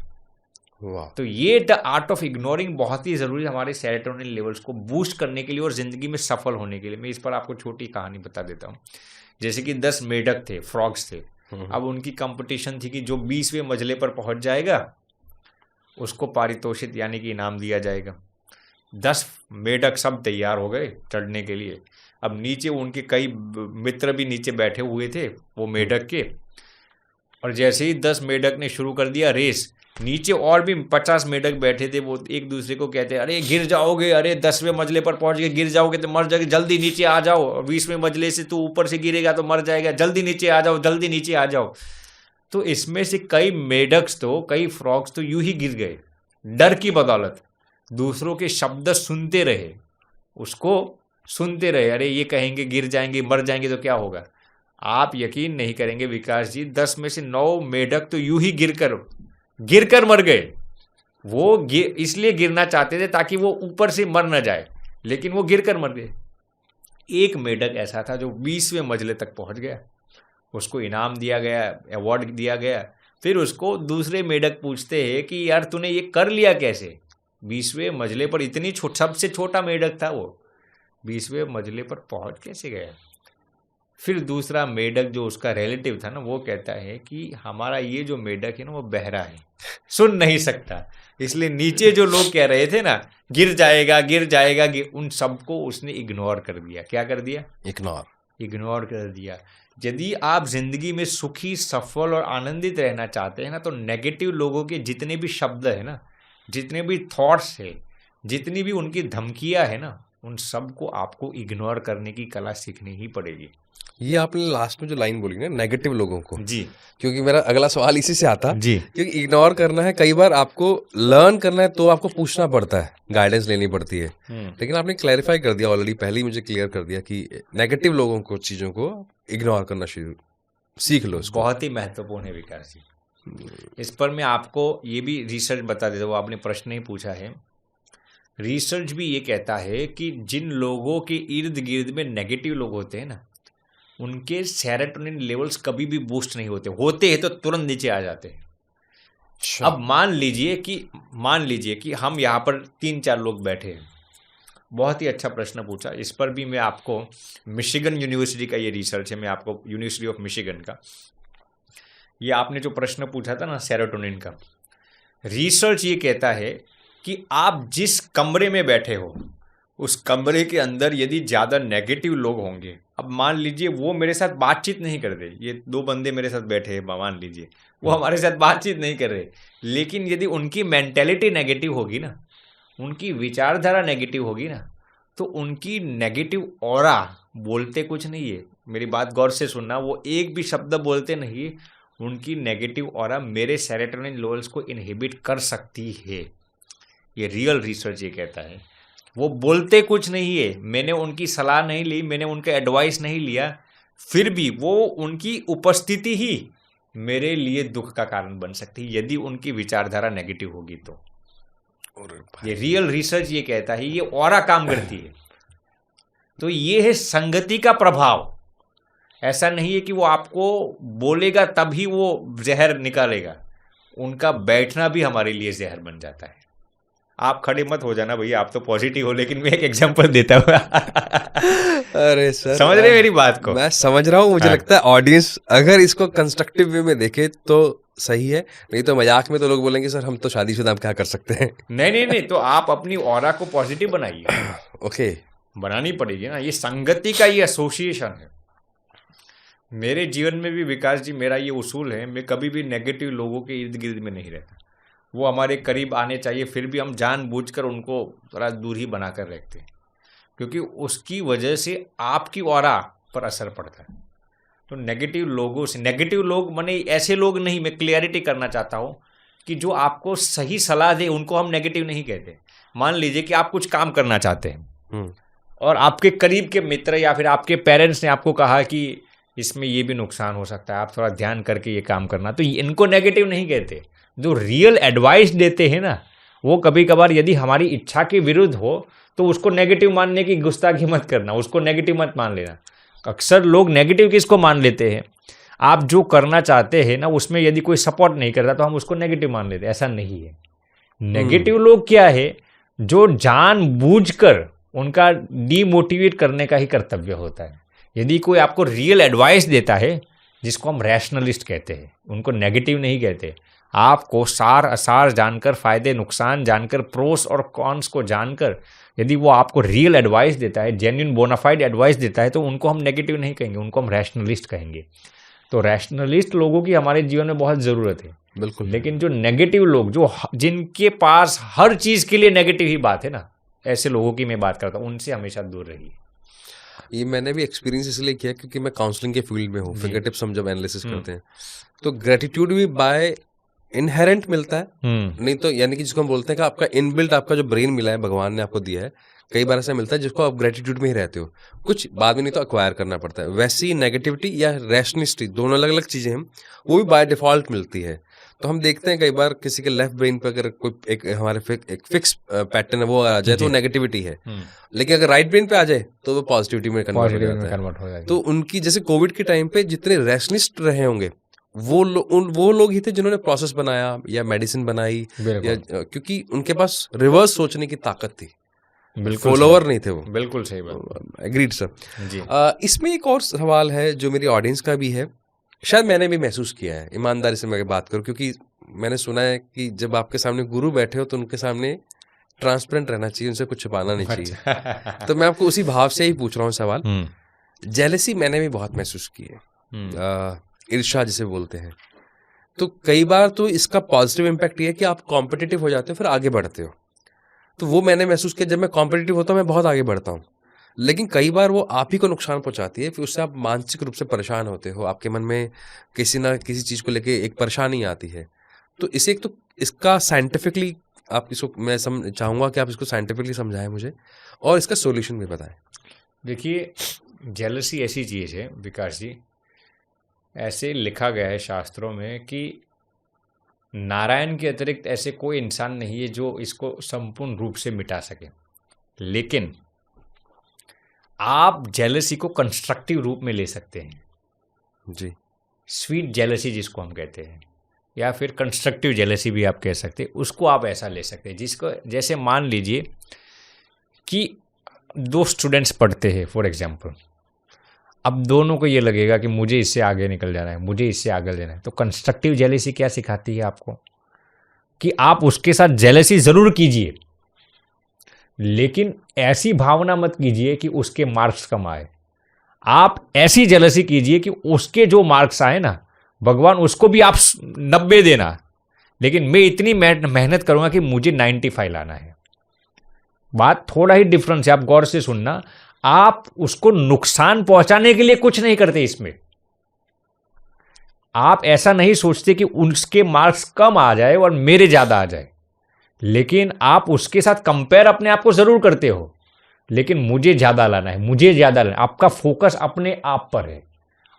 वाह। तो ये द आर्ट ऑफ इग्नोरिंग बहुत ही ज़रूरी है हमारे सेरोटोनिन लेवल्स को बूस्ट करने के लिए और ज़िंदगी में सफल होने के लिए। मैं इस पर आपको छोटी कहानी बता देता हूँ। जैसे कि 10 मेढक थे, फ्रॉग्स थे। अब उनकी कंपटीशन थी कि जो 20वें मंजिले पर पहुँच जाएगा उसको पारितोषिक यानी कि इनाम दिया जाएगा। 10 मेढक सब तैयार हो गए चढ़ने के लिए। अब नीचे उनके कई मित्र भी नीचे बैठे हुए थे वो मेढक के, और जैसे ही 10 मेढक ने शुरू कर दिया रेस, नीचे और भी 50 मेढक बैठे थे। वो एक दूसरे को कहते, अरे गिर जाओगे, अरे 10वें मंजिले पर पहुंच गए, गिर जाओगे तो मर जाओगे, जल्दी नीचे आ जाओ, 20वें मंजिले से तू ऊपर से गिरेगा तो मर जाएगा, जल्दी नीचे आ जाओ, जल्दी नीचे आ जाओ। तो इसमें से कई मेढक्स तो, कई फ्रॉग्स तो यूं ही गिर गए डर की बदौलत। दूसरों के शब्द सुनते रहे, उसको सुनते रहे, अरे ये कहेंगे गिर जाएंगे, मर जाएंगे तो क्या होगा। आप यकीन नहीं करेंगे विकास जी, 10 में से 9 मेढक तो यूं ही गिरकर मर गए। वो इसलिए गिरना चाहते थे ताकि वो ऊपर से मर न जाए, लेकिन वो गिरकर मर गए। एक मेढक ऐसा था जो 20वें मंजिले तक पहुंच गया, उसको इनाम दिया गया, अवार्ड दिया गया। फिर उसको दूसरे मेढक पूछते हैं कि यार तूने ये कर लिया कैसे? 20वें मंजिले पर इतनी सबसे छोटा मेढक था वो, 20वें मंजिले पर पहुंच कैसे गया? फिर दूसरा मेढक जो उसका रिलेटिव था ना, वो कहता है कि हमारा ये जो मेढक है ना वो बहरा है, सुन नहीं सकता, इसलिए नीचे जो लोग कह रहे थे ना गिर जाएगा गिर जाएगा, उन सबको उसने इग्नोर कर दिया। क्या कर दिया? इग्नोर कर दिया। यदि आप जिंदगी में सुखी, सफल और आनंदित रहना चाहते हैं ना, तो नेगेटिव लोगों के जितने भी शब्द है ना, जितने भी थॉट्स है, जितनी भी उनकी धमकियां है ना, उन सबको आपको इग्नोर करने की कला सीखनी ही पड़ेगी। ये आपने लास्ट में जो लाइन बोली ना, नेगेटिव लोगों को, जी, क्योंकि मेरा अगला सवाल इसी से आता, जी, क्योंकि इग्नोर करना है, कई बार आपको लर्न करना है तो आपको पूछना पड़ता है, गाइडेंस लेनी पड़ती है, लेकिन आपने क्लैरिफाई कर दिया ऑलरेडी, पहले ही मुझे क्लियर कर दिया कि नेगेटिव लोगों को, चीज़ों को इग्नोर करना सीख लो इसको। बहुत ही महत्वपूर्ण है विकास जी। इस पर मैं आपको ये भी रिसर्च बता देता हूँ, आपने प्रश्न ही पूछा है। रिसर्च भी ये कहता है कि जिन लोगों के इर्द गिर्द में नेगेटिव लोग होते हैं ना, उनके सेरोटोनिन लेवल्स कभी भी बूस्ट नहीं होते हैं तो तुरंत नीचे आ जाते हैं। अच्छा। अब मान लीजिए कि हम यहाँ पर 3-4 लोग बैठे हैं। बहुत ही अच्छा प्रश्न पूछा। इस पर भी मैं आपको मिशिगन यूनिवर्सिटी का ये रिसर्च है, मैं आपको यूनिवर्सिटी ऑफ मिशिगन का, ये आपने जो प्रश्न पूछा था ना सेरोटोनिन का, रिसर्च ये कहता है कि आप जिस कमरे में बैठे हो उस कमरे के अंदर यदि ज़्यादा नेगेटिव लोग होंगे, अब मान लीजिए वो मेरे साथ बातचीत नहीं कर रहे, ये 2 बंदे मेरे साथ बैठे हैं, मान लीजिए वो हमारे साथ बातचीत नहीं कर रहे, लेकिन यदि उनकी मेंटेलिटी नेगेटिव होगी ना, उनकी विचारधारा नेगेटिव होगी ना, तो उनकी नेगेटिव ऑरा, बोलते कुछ नहीं है, मेरी बात गौर से सुनना, वो एक भी शब्द बोलते नहीं, उनकी नेगेटिव ऑरा मेरे सेरोटोनिन लेवल्स को इनहिबिट कर सकती है। ये रियल रिसर्च ये कहता है। वो बोलते कुछ नहीं है, मैंने उनकी सलाह नहीं ली, मैंने उनका एडवाइस नहीं लिया, फिर भी वो उनकी उपस्थिति ही मेरे लिए दुख का कारण बन सकती है यदि उनकी विचारधारा नेगेटिव होगी तो। ये रियल रिसर्च ये कहता है, ये ऑरा काम करती है। तो ये है संगति का प्रभाव। ऐसा नहीं है कि वो आपको बोलेगा तभी वो जहर निकालेगा, उनका बैठना भी हमारे लिए जहर बन जाता है। आप खड़े मत हो जाना भैया, आप तो पॉजिटिव हो, लेकिन मैं एक एग्जांपल देता हूँ। अरे सर, समझ रहे मेरी बात को? मैं समझ रहा हूँ। मुझे लगता है ऑडियंस अगर इसको कंस्ट्रक्टिव वे में देखे तो सही है, नहीं तो मजाक में तो लोग बोलेंगे सर हम तो शादीशुदा, हम क्या कर सकते हैं। नहीं, तो आप अपनी ऑरा को पॉजिटिव बनाइए। ओके, बनानी पड़ेगी ना। ये संगति का ये एसोसिएशन है। मेरे जीवन में भी विकास जी, मेरा ये उसूल है, मैं कभी भी नेगेटिव लोगों के इर्द गिर्द में नहीं रहता। वो हमारे करीब आने चाहिए, फिर भी हम जानबूझकर उनको थोड़ा दूर ही बना कर रखते हैं, क्योंकि उसकी वजह से आपकी ऑरा पर असर पड़ता है। तो नेगेटिव लोगों से, नेगेटिव लोग माने ऐसे लोग नहीं, मैं क्लियरिटी करना चाहता हूँ कि जो आपको सही सलाह दे उनको हम नेगेटिव नहीं कहते। मान लीजिए कि आप कुछ काम करना चाहते हैं और आपके करीब के मित्र या फिर आपके पेरेंट्स ने आपको कहा कि इसमें ये भी नुकसान हो सकता है, आप थोड़ा ध्यान करके ये काम करना, तो इनको नेगेटिव नहीं कहते। जो रियल एडवाइस देते हैं ना, वो कभी कभार यदि हमारी इच्छा के विरुद्ध हो तो उसको नेगेटिव मानने की गुस्ताखी मत करना, उसको नेगेटिव मत मान लेना। अक्सर लोग नेगेटिव किसको मान लेते हैं, आप जो करना चाहते हैं ना उसमें यदि कोई सपोर्ट नहीं करता तो हम उसको नेगेटिव मान लेते हैं। ऐसा नहीं है। नेगेटिव लोग क्या है, जो जानबूझकर उनका डीमोटिवेट करने का ही कर्तव्य होता है। यदि कोई आपको रियल एडवाइस देता है, जिसको हम रैशनलिस्ट कहते हैं, उनको नेगेटिव नहीं कहते। आपको सार असार जानकर, फायदे नुकसान जानकर, प्रोस और कॉन्स को जानकर यदि वो आपको रियल एडवाइस देता है, जेन्युइन बोनाफाइड एडवाइस देता है, तो उनको हम नेगेटिव नहीं कहेंगे, उनको हम रैशनलिस्ट कहेंगे। तो रैशनलिस्ट लोगों की हमारे जीवन में बहुत ज़रूरत है। बिल्कुल। लेकिन जो नेगेटिव लोग, जो जिनके पास हर चीज़ के लिए नेगेटिव ही बात है ना, ऐसे लोगों की मैं बात करता हूँ, उनसे हमेशा दूर रहिए। ये मैंने भी एक्सपीरियंस इसलिए किया क्योंकि मैं काउंसलिंग के फील्ड में हूँ। फिंगरटिप्स हम जब एनालिसिस करते हैं तो ग्रेटिट्यूड भी बाय इनहेरेंट मिलता है, नहीं तो यानी कि जिसको हम बोलते हैं कि आपका इनबिल्ट, आपका जो ब्रेन मिला है, भगवान ने आपको दिया है, कई बार ऐसा मिलता है जिसको आप ग्रेटिट्यूड में ही रहते हो, कुछ बाद में नहीं तो एक्वायर करना पड़ता है। वैसी नेगेटिविटी या रैशनिस्टी, दोनों अलग अलग चीज़ें हैं, वो भी बाय डिफॉल्ट मिलती है। तो हम देखते हैं कई बार किसी के लेफ्ट ब्रेन पे अगर कोई एक हमारे एक फिक्स पैटर्न है वो आ जाए तो नेगेटिविटी है, लेकिन अगर राइट ब्रेन पे आ जाए तो वो पॉजिटिविटी में कन्वर्ट हो जाता है। तो उनकी जैसे कोविड के टाइम पे जितने रैशनिस्ट रहे होंगे वो लोग ही थे जिन्होंने प्रोसेस बनाया या मेडिसिन बनाई या बिल्कुल क्योंकि उनके पास रिवर्स सोचने की ताकत थी, बिल्कुल फॉलोअर नहीं थे वो। बिल्कुल सही बात एग्रीड सर। जी। इसमें एक और सवाल है जो मेरी ऑडियंस का भी है, शायद मैंने भी महसूस किया है, ईमानदारी से मैं बात करूं, क्योंकि मैंने सुना है कि जब आपके सामने गुरु बैठे हो तो उनके सामने ट्रांसपेरेंट रहना चाहिए, उनसे कुछ छुपाना नहीं चाहिए। तो मैं आपको उसी भाव से ही पूछ रहा हूँ सवाल। जेलेसी मैंने भी बहुत महसूस की है, ईर्ष्या जिसे बोलते हैं। तो कई बार तो इसका पॉजिटिव इम्पैक्ट ये है कि आप कॉम्पिटिटिव हो जाते हो, फिर आगे बढ़ते हो। तो वो मैंने महसूस किया, जब मैं कॉम्पिटिटिव होता हूँ मैं बहुत आगे बढ़ता हूँ, लेकिन कई बार वो आप ही को नुकसान पहुंचाती है, फिर उससे आप मानसिक रूप से परेशान होते हो, आपके मन में किसी ना किसी चीज़ को लेके एक परेशानी आती है। तो इसे एक तो इसका साइंटिफिकली आप इसको मैं चाहूँगा कि आप इसको साइंटिफिकली समझाएं मुझे, और इसका सोल्यूशन भी बताएं। देखिए, जेलसी ऐसी चीज़ है विकास जी, ऐसे लिखा गया है शास्त्रों में कि नारायण के अतिरिक्त ऐसे कोई इंसान नहीं है जो इसको संपूर्ण रूप से मिटा सके। लेकिन आप जेलसी को कंस्ट्रक्टिव रूप में ले सकते हैं जी। स्वीट जेलसी जिसको हम कहते हैं, या फिर कंस्ट्रक्टिव जेलसी भी आप कह सकते हैं, उसको आप ऐसा ले सकते हैं जिसको, जैसे मान लीजिए कि दो स्टूडेंट्स पढ़ते हैं फॉर एग्जांपल, अब दोनों को ये लगेगा कि मुझे इससे आगे निकल जाना है, मुझे इससे आगे लेना है। तो कंस्ट्रक्टिव जेलसी क्या सिखाती है आपको कि आप उसके साथ जेलसी ज़रूर कीजिए, लेकिन ऐसी भावना मत कीजिए कि उसके मार्क्स कम आए। आप ऐसी जेलसी कीजिए कि उसके जो मार्क्स आए ना, भगवान उसको भी आप 90 देना, लेकिन मैं इतनी मेहनत करूंगा कि मुझे 95 लाना है। बात थोड़ा ही डिफरेंस है, आप गौर से सुनना। आप उसको नुकसान पहुंचाने के लिए कुछ नहीं करते इसमें। आप ऐसा नहीं सोचते कि उसके मार्क्स कम आ जाए और मेरे ज्यादा आ जाए, लेकिन आप उसके साथ कंपेयर अपने आप को जरूर करते हो, लेकिन मुझे ज्यादा लाना है, मुझे ज्यादा लाना है। आपका फोकस अपने आप पर है,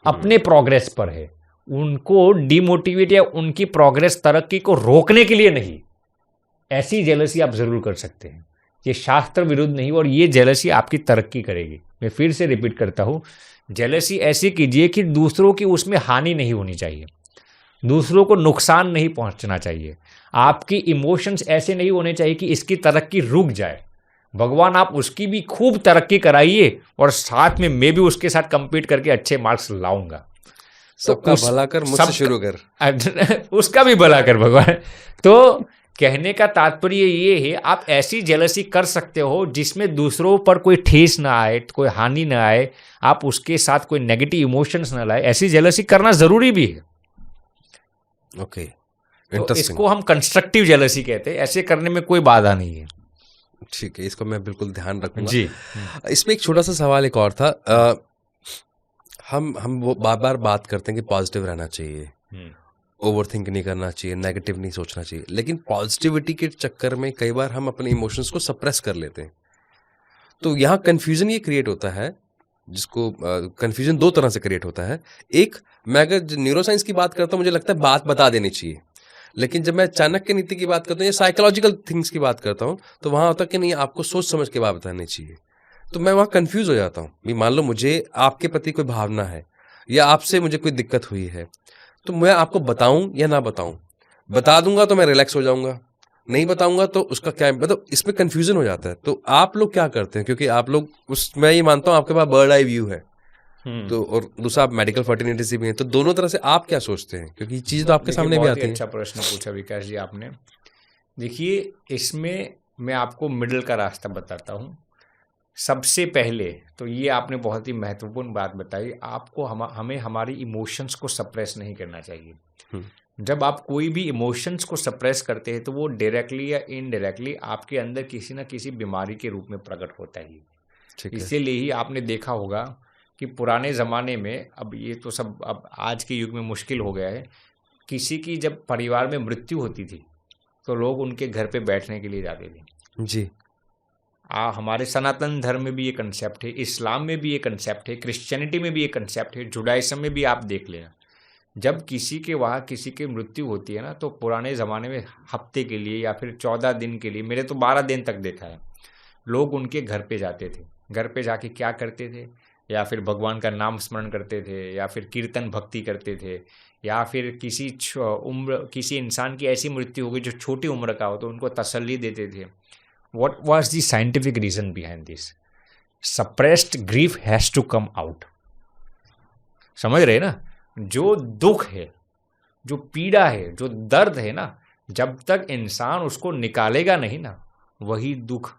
अपने प्रोग्रेस पर है, उनको डिमोटिवेट या उनकी प्रोग्रेस तरक्की को रोकने के लिए नहीं। ऐसी जेलसी आप जरूर कर सकते हैं, ये शास्त्र विरुद्ध नहीं, और ये जेलसी आपकी तरक्की करेगी। मैं फिर से रिपीट करता हूं, जेलसी ऐसी कीजिए कि दूसरों की उसमें हानि नहीं होनी चाहिए, दूसरों को नुकसान नहीं पहुंचना चाहिए। आपकी इमोशंस ऐसे नहीं होने चाहिए कि इसकी तरक्की रुक जाए। भगवान आप उसकी भी खूब तरक्की कराइए, और साथ में मैं भी उसके साथ कंपीट करके अच्छे मार्क्स लाऊंगा। सबका भला कर, मुझसे शुरू कर। उसका भी भला कर भगवान। तो कहने का तात्पर्य ये है, आप ऐसी जेलसी कर सकते हो जिसमें दूसरों पर कोई ठेस ना आए, कोई हानि ना आए, आप उसके साथ कोई नेगेटिव इमोशंस ना लाए। ऐसी जेलसी करना जरूरी भी है। ओके, तो इसको हम कंस्ट्रक्टिव जेलसी कहते हैं, ऐसे करने में कोई बाधा नहीं है। ठीक है, इसको मैं बिल्कुल ध्यान रखूंगा जी। इसमें एक छोटा सा सवाल एक और था, हम वो बार बार बात करते हैं कि पॉजिटिव रहना चाहिए, ओवर थिंक नहीं करना चाहिए, नेगेटिव नहीं सोचना चाहिए, लेकिन पॉजिटिविटी के चक्कर में कई बार हम अपने इमोशंस को सप्रेस कर लेते हैं। तो यहाँ कंफ्यूजन ये क्रिएट होता है, जिसको कंफ्यूजन दो तरह से क्रिएट होता है। एक, मैं अगर न्यूरो साइंस की बात करता हूँ, मुझे लगता है बात बता देनी चाहिए, लेकिन जब मैं चाणक्य नीति की बात करता हूँ या साइकोलॉजिकल थिंग्स की बात करता हूँ, तो वहाँ होता है कि नहीं, आपको सोच समझ के बात बतानी चाहिए। तो मैं वहाँ कंफ्यूज हो जाता हूँ। मान लो मुझे आपके प्रति कोई भावना है या आपसे मुझे कोई दिक्कत हुई है, तो मैं आपको बताऊं या ना बताऊं? बता दूंगा तो मैं रिलैक्स हो जाऊंगा, नहीं बताऊंगा तो उसका क्या, मतलब इसमें कंफ्यूजन हो जाता है। तो आप लोग क्या करते हैं? क्योंकि आप लोग मैं ये मानता हूँ आपके पास बर्ड आई व्यू है, तो और दूसरा आप मेडिकल फर्टिलिटी से भी हैं, तो दोनों तरह से आप क्या सोचते हैं? क्योंकि चीज तो आपके सामने भी आती है। अच्छा प्रश्न पूछा विकास जी आपने। देखिए, इसमें मैं आपको मिडिल का रास्ता बताता हूँ। सबसे पहले तो ये आपने बहुत ही महत्वपूर्ण बात बताई, आपको हमें हमारी इमोशंस को सप्रेस नहीं करना चाहिए। जब आप कोई भी इमोशंस को सप्रेस करते हैं तो वो डायरेक्टली या इनडायरेक्टली आपके अंदर किसी न किसी बीमारी के रूप में प्रकट होता है। इसीलिए ही आपने देखा होगा कि पुराने ज़माने में, अब ये तो सब अब आज के युग में मुश्किल हो गया है, किसी की जब परिवार में मृत्यु होती थी तो लोग उनके घर पे बैठने के लिए जाते थे। जी। हमारे सनातन धर्म में भी ये कंसेप्ट है, इस्लाम में भी ये कंसेप्ट है, क्रिश्चियनिटी में भी ये कंसेप्ट है, जुडाइज्म में भी आप देख लेना। जब किसी के वहाँ किसी की मृत्यु होती है ना, तो पुराने ज़माने में हफ्ते के लिए या फिर 14 दिन के लिए, मेरे तो 12 दिन तक देखा है, लोग उनके घर पे जाते थे। घर पे जाके क्या करते थे? या फिर भगवान का नाम स्मरण करते थे, या फिर कीर्तन भक्ति करते थे, या फिर किसी इंसान की ऐसी मृत्यु हो गई जो छोटी उम्र का हो तो उनको तसल्ली देते थे। What was the scientific reason behind this? Suppressed grief has to come out. समझ रहे ना? जो दुख है, जो पीड़ा है, जो दर्द है ना, जब तक इंसान उसको निकालेगा नहीं ना, वही दुख,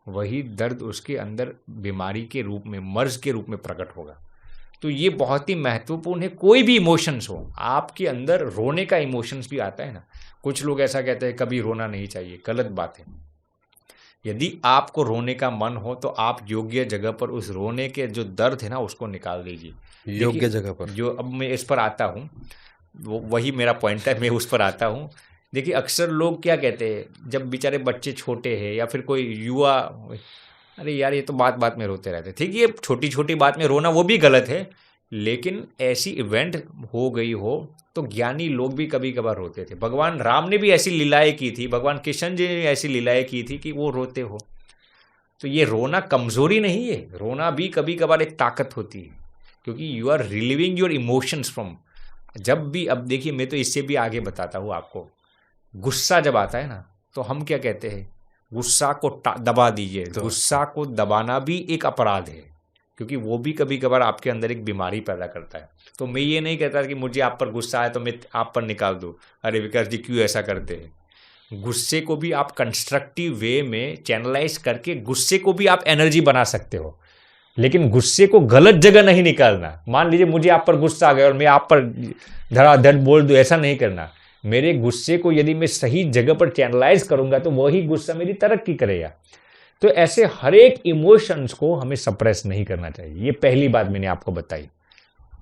वही दर्द उसके अंदर बीमारी के रूप में, मर्ज के रूप में प्रकट होगा। तो ये बहुत ही महत्वपूर्ण है। कोई भी इमोशंस हो, आपके अंदर रोने का इमोशंस भी आता है ना। कुछ लोग ऐसा कहते हैं कभी रोना नहीं चाहिए, गलत बात है। यदि आपको रोने का मन हो तो आप योग्य जगह पर उस रोने के जो दर्द है ना उसको निकाल दीजिए, योग्य जगह पर। जो अब मैं इस पर आता हूँ, वही मेरा पॉइंट है, मैं उस पर आता हूँ। देखिए अक्सर लोग क्या कहते हैं, जब बेचारे बच्चे छोटे हैं या फिर कोई युवा, अरे यार ये तो बात बात में रोते रहते। ठीक, ये छोटी छोटी बात में रोना वो भी गलत है, लेकिन ऐसी इवेंट हो गई हो तो ज्ञानी लोग भी कभी कभार रोते थे। भगवान राम ने भी ऐसी लीलाएं की थी, भगवान कृष्ण जी ने ऐसी लीलाएं की थी कि वो रोते हो। तो ये रोना कमजोरी नहीं है, रोना भी कभी कभार एक ताकत होती है, क्योंकि you are relieving your emotions from. जब भी, अब देखिए मैं तो इससे भी आगे बताता हूँ आपको, गुस्सा जब आता है ना तो हम क्या कहते हैं, गुस्सा को दबा दीजिए। गुस्सा को दबाना भी एक अपराध है, क्योंकि वो भी कभी कभार आपके अंदर एक बीमारी पैदा करता है। तो मैं ये नहीं कहता कि मुझे आप पर गुस्सा आया तो मैं आप पर निकाल दूँ, अरे विकास जी क्यों ऐसा करते हैं। गुस्से को भी आप कंस्ट्रक्टिव वे में चैनलाइज करके गुस्से को भी आप एनर्जी बना सकते हो, लेकिन गुस्से को गलत जगह नहीं निकालना। मान लीजिए मुझे आप पर गुस्सा आ गया और मैं आप पर धड़ाधड़ बोल दूँ, ऐसा नहीं करना। मेरे गुस्से को यदि मैं सही जगह पर चैनलाइज करूंगा तो वही गुस्सा मेरी तरक्की करेगा। तो ऐसे हर एक इमोशंस को हमें सप्रेस नहीं करना चाहिए। ये पहली बात मैंने आपको बताई।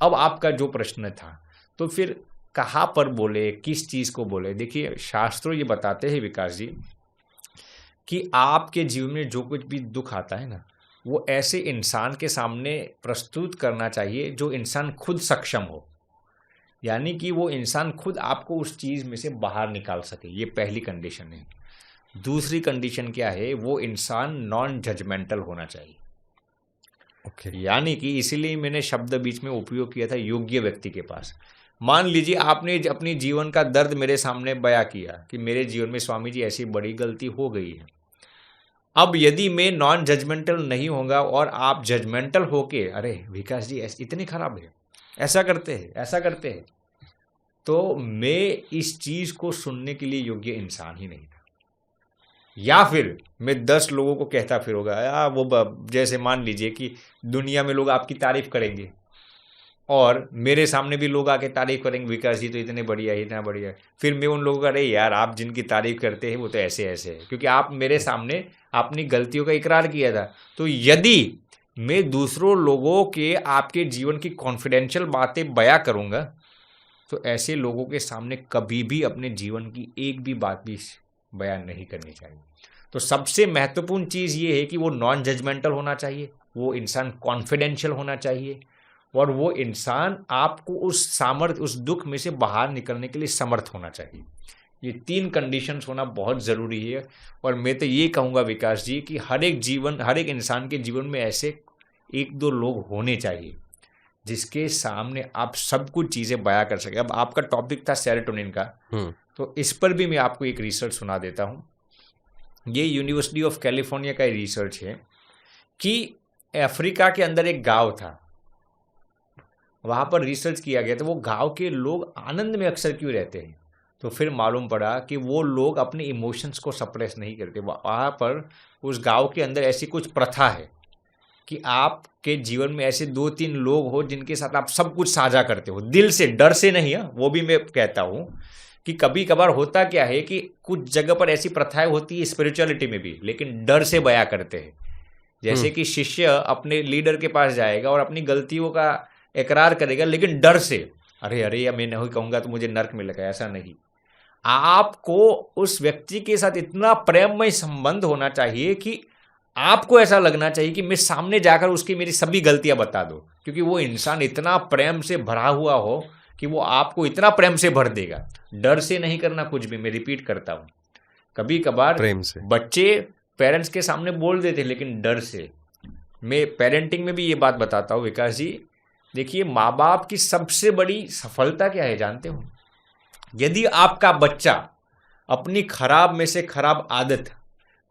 अब आपका जो प्रश्न था, तो फिर कहाँ पर बोले, किस चीज को बोले। देखिए शास्त्रों ये बताते हैं विकास जी कि आपके जीवन में जो कुछ भी दुख आता है ना, वो ऐसे इंसान के सामने प्रस्तुत करना चाहिए जो इंसान खुद सक्षम हो, यानी कि वो इंसान खुद आपको उस चीज़ में से बाहर निकाल सके। ये पहली कंडीशन है। दूसरी कंडीशन क्या है, वो इंसान नॉन जजमेंटल होना चाहिए। यानी कि इसीलिए मैंने शब्द बीच में उपयोग किया था योग्य व्यक्ति के पास। मान लीजिए आपने अपनी जीवन का दर्द मेरे सामने बयां किया कि मेरे जीवन में स्वामी जी ऐसी बड़ी गलती हो गई है। अब यदि मैं नॉन जजमेंटल नहीं होगा और आप जजमेंटल होके, अरे विकास जी इतने खराब है, ऐसा करते हैं, तो मैं इस चीज को सुनने के लिए योग्य इंसान ही नहीं था। या फिर मैं 10 लोगों को कहता फिरूंगा, या वो जैसे मान लीजिए कि दुनिया में लोग आपकी तारीफ करेंगे और मेरे सामने भी लोग आके तारीफ करेंगे, विकास जी तो इतने बढ़िया है, इतना बढ़िया है। फिर मैं उन लोगों का, अरे यार आप जिनकी तारीफ करते हैं वो तो ऐसे ऐसे है, क्योंकि आप मेरे सामने अपनी गलतियों का इकरार किया था। तो यदि मैं दूसरों लोगों के आपके जीवन की कॉन्फिडेंशियल बातें बयां करूंगा तो ऐसे लोगों के सामने कभी भी अपने जीवन की एक भी बात भी बयान नहीं करनी चाहिए। तो सबसे महत्वपूर्ण चीज़ ये है कि वो नॉन जजमेंटल होना चाहिए, वो इंसान कॉन्फिडेंशियल होना चाहिए, और वो इंसान आपको उस सामर्थ्य, उस दुख में से बाहर निकलने के लिए समर्थ होना चाहिए। ये 3 कंडीशंस होना बहुत ज़रूरी है। और मैं तो ये कहूँगा विकास जी कि हर एक इंसान के जीवन में ऐसे 1-2 लोग होने चाहिए जिसके सामने आप सब कुछ चीज़ें बयां कर सके। अब आपका टॉपिक था सेरोटोनिन का, तो इस पर भी मैं आपको एक रिसर्च सुना देता हूँ। ये यूनिवर्सिटी ऑफ कैलिफोर्निया का रिसर्च है कि अफ्रीका के अंदर एक गांव था, वहाँ पर रिसर्च किया गया था वो गांव के लोग आनंद में अक्सर क्यों रहते हैं। तो फिर मालूम पड़ा कि वो लोग अपने इमोशंस को सप्रेस नहीं करते। वहाँ पर उस गांव के अंदर ऐसी कुछ प्रथा है कि आपके जीवन में ऐसे 2-3 लोग हो जिनके साथ आप सब कुछ साझा करते हो, दिल से, डर से नहीं है। वो भी मैं कहता हूँ कि कभी कभार होता क्या है कि कुछ जगह पर ऐसी प्रथाएं होती है स्पिरिचुअलिटी में भी, लेकिन डर से बयां करते हैं। जैसे कि शिष्य अपने लीडर के पास जाएगा और अपनी गलतियों का इकरार करेगा, लेकिन डर से, अरे या मैं नहीं कहूँगा तो मुझे नर्क मिलेगा, ऐसा नहीं। आपको उस व्यक्ति के साथ इतना प्रेममय संबंध होना चाहिए कि आपको ऐसा लगना चाहिए कि मैं सामने जाकर उसकी मेरी सभी गलतियां बता दूं, क्योंकि वो इंसान इतना प्रेम से भरा हुआ हो कि वो आपको इतना प्रेम से भर देगा। डर से नहीं करना कुछ भी, मैं रिपीट करता हूं। कभी कभार प्रेम से बच्चे पेरेंट्स के सामने बोल देते, लेकिन डर से मैं पेरेंटिंग में भी ये बात बताता हूँ विकास जी। देखिए, माँ बाप की सबसे बड़ी सफलता क्या है जानते हो? यदि आपका बच्चा अपनी खराब में से खराब आदत,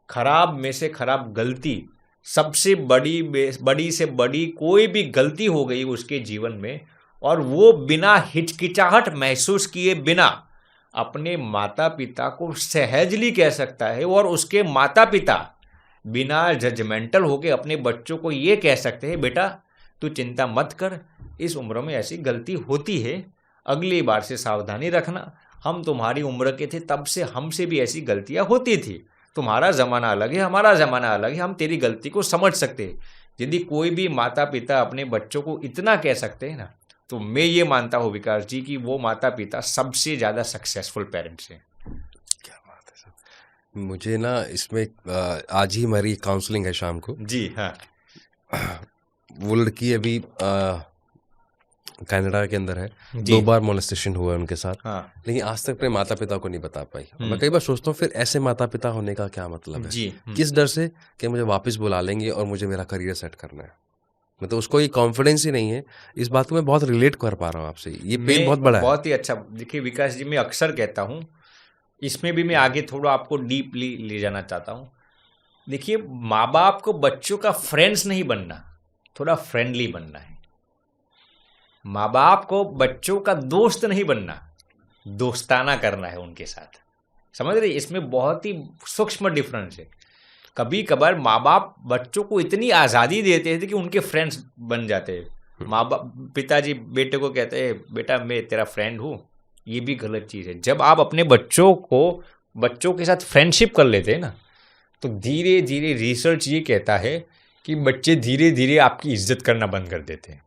खराब में से खराब गलती, सबसे बड़ी से बड़ी कोई भी गलती हो गई उसके जीवन में, और वो बिना हिचकिचाहट महसूस किए बिना अपने माता पिता को सहजली कह सकता है, और उसके माता पिता बिना जजमेंटल होके अपने बच्चों को ये कह सकते हैं, बेटा तू चिंता मत कर, इस उम्र में ऐसी गलती होती है, अगली बार से सावधानी रखना, हम तुम्हारी उम्र के थे तब से हमसे भी ऐसी गलतियां होती थी, तुम्हारा ज़माना अलग है, हमारा ज़माना अलग है, हम तेरी गलती को समझ सकते हैं। यदि कोई भी माता पिता अपने बच्चों को इतना कह सकते हैं ना, तो मैं ये मानता हूँ विकास जी कि वो माता पिता सबसे ज़्यादा सक्सेसफुल पेरेंट्स हैं। क्या बात है सर। मुझे ना इसमें आज ही हमारी काउंसलिंग है शाम को। जी हाँ। वो लड़की अभी कनाडा के अंदर है, जी। 2 बार मोलेस्टेशन हुआ है उनके साथ, हाँ। लेकिन आज तक अपने माता पिता को नहीं बता पाई। मैं कई बार सोचता हूँ फिर ऐसे माता पिता होने का क्या मतलब है? जी। किस डर से कि मुझे वापस बुला लेंगे और मुझे मेरा करियर सेट करना है, मतलब उसको ये कॉन्फिडेंस ही नहीं है। इस बात को मैं बहुत रिलेट कर पा रहा हूँ आपसे, ये पेन बहुत बड़ा है। बहुत ही अच्छा। देखिए विकास जी, मैं अक्सर कहता हूँ, इसमें भी मैं आगे थोड़ा आपको डीपली ले जाना चाहता हूँ। देखिए, माँ बाप को बच्चों का फ्रेंड्स नहीं बनना, थोड़ा फ्रेंडली बनना है। माँ बाप को बच्चों का दोस्त नहीं बनना, दोस्ताना करना है उनके साथ। समझ रहे? इसमें बहुत ही सूक्ष्म डिफरेंस है। कभी कभार माँ बाप बच्चों को इतनी आज़ादी देते थे कि उनके फ्रेंड्स बन जाते हैं। माँ बाप, पिताजी बेटे को कहते हैं, बेटा मैं तेरा फ्रेंड हूँ, ये भी गलत चीज़ है। जब आप अपने बच्चों के साथ फ्रेंडशिप कर लेते हैं ना, तो धीरे धीरे रिसर्च ये कहता है कि बच्चे धीरे धीरे आपकी इज्जत करना बंद कर देते हैं।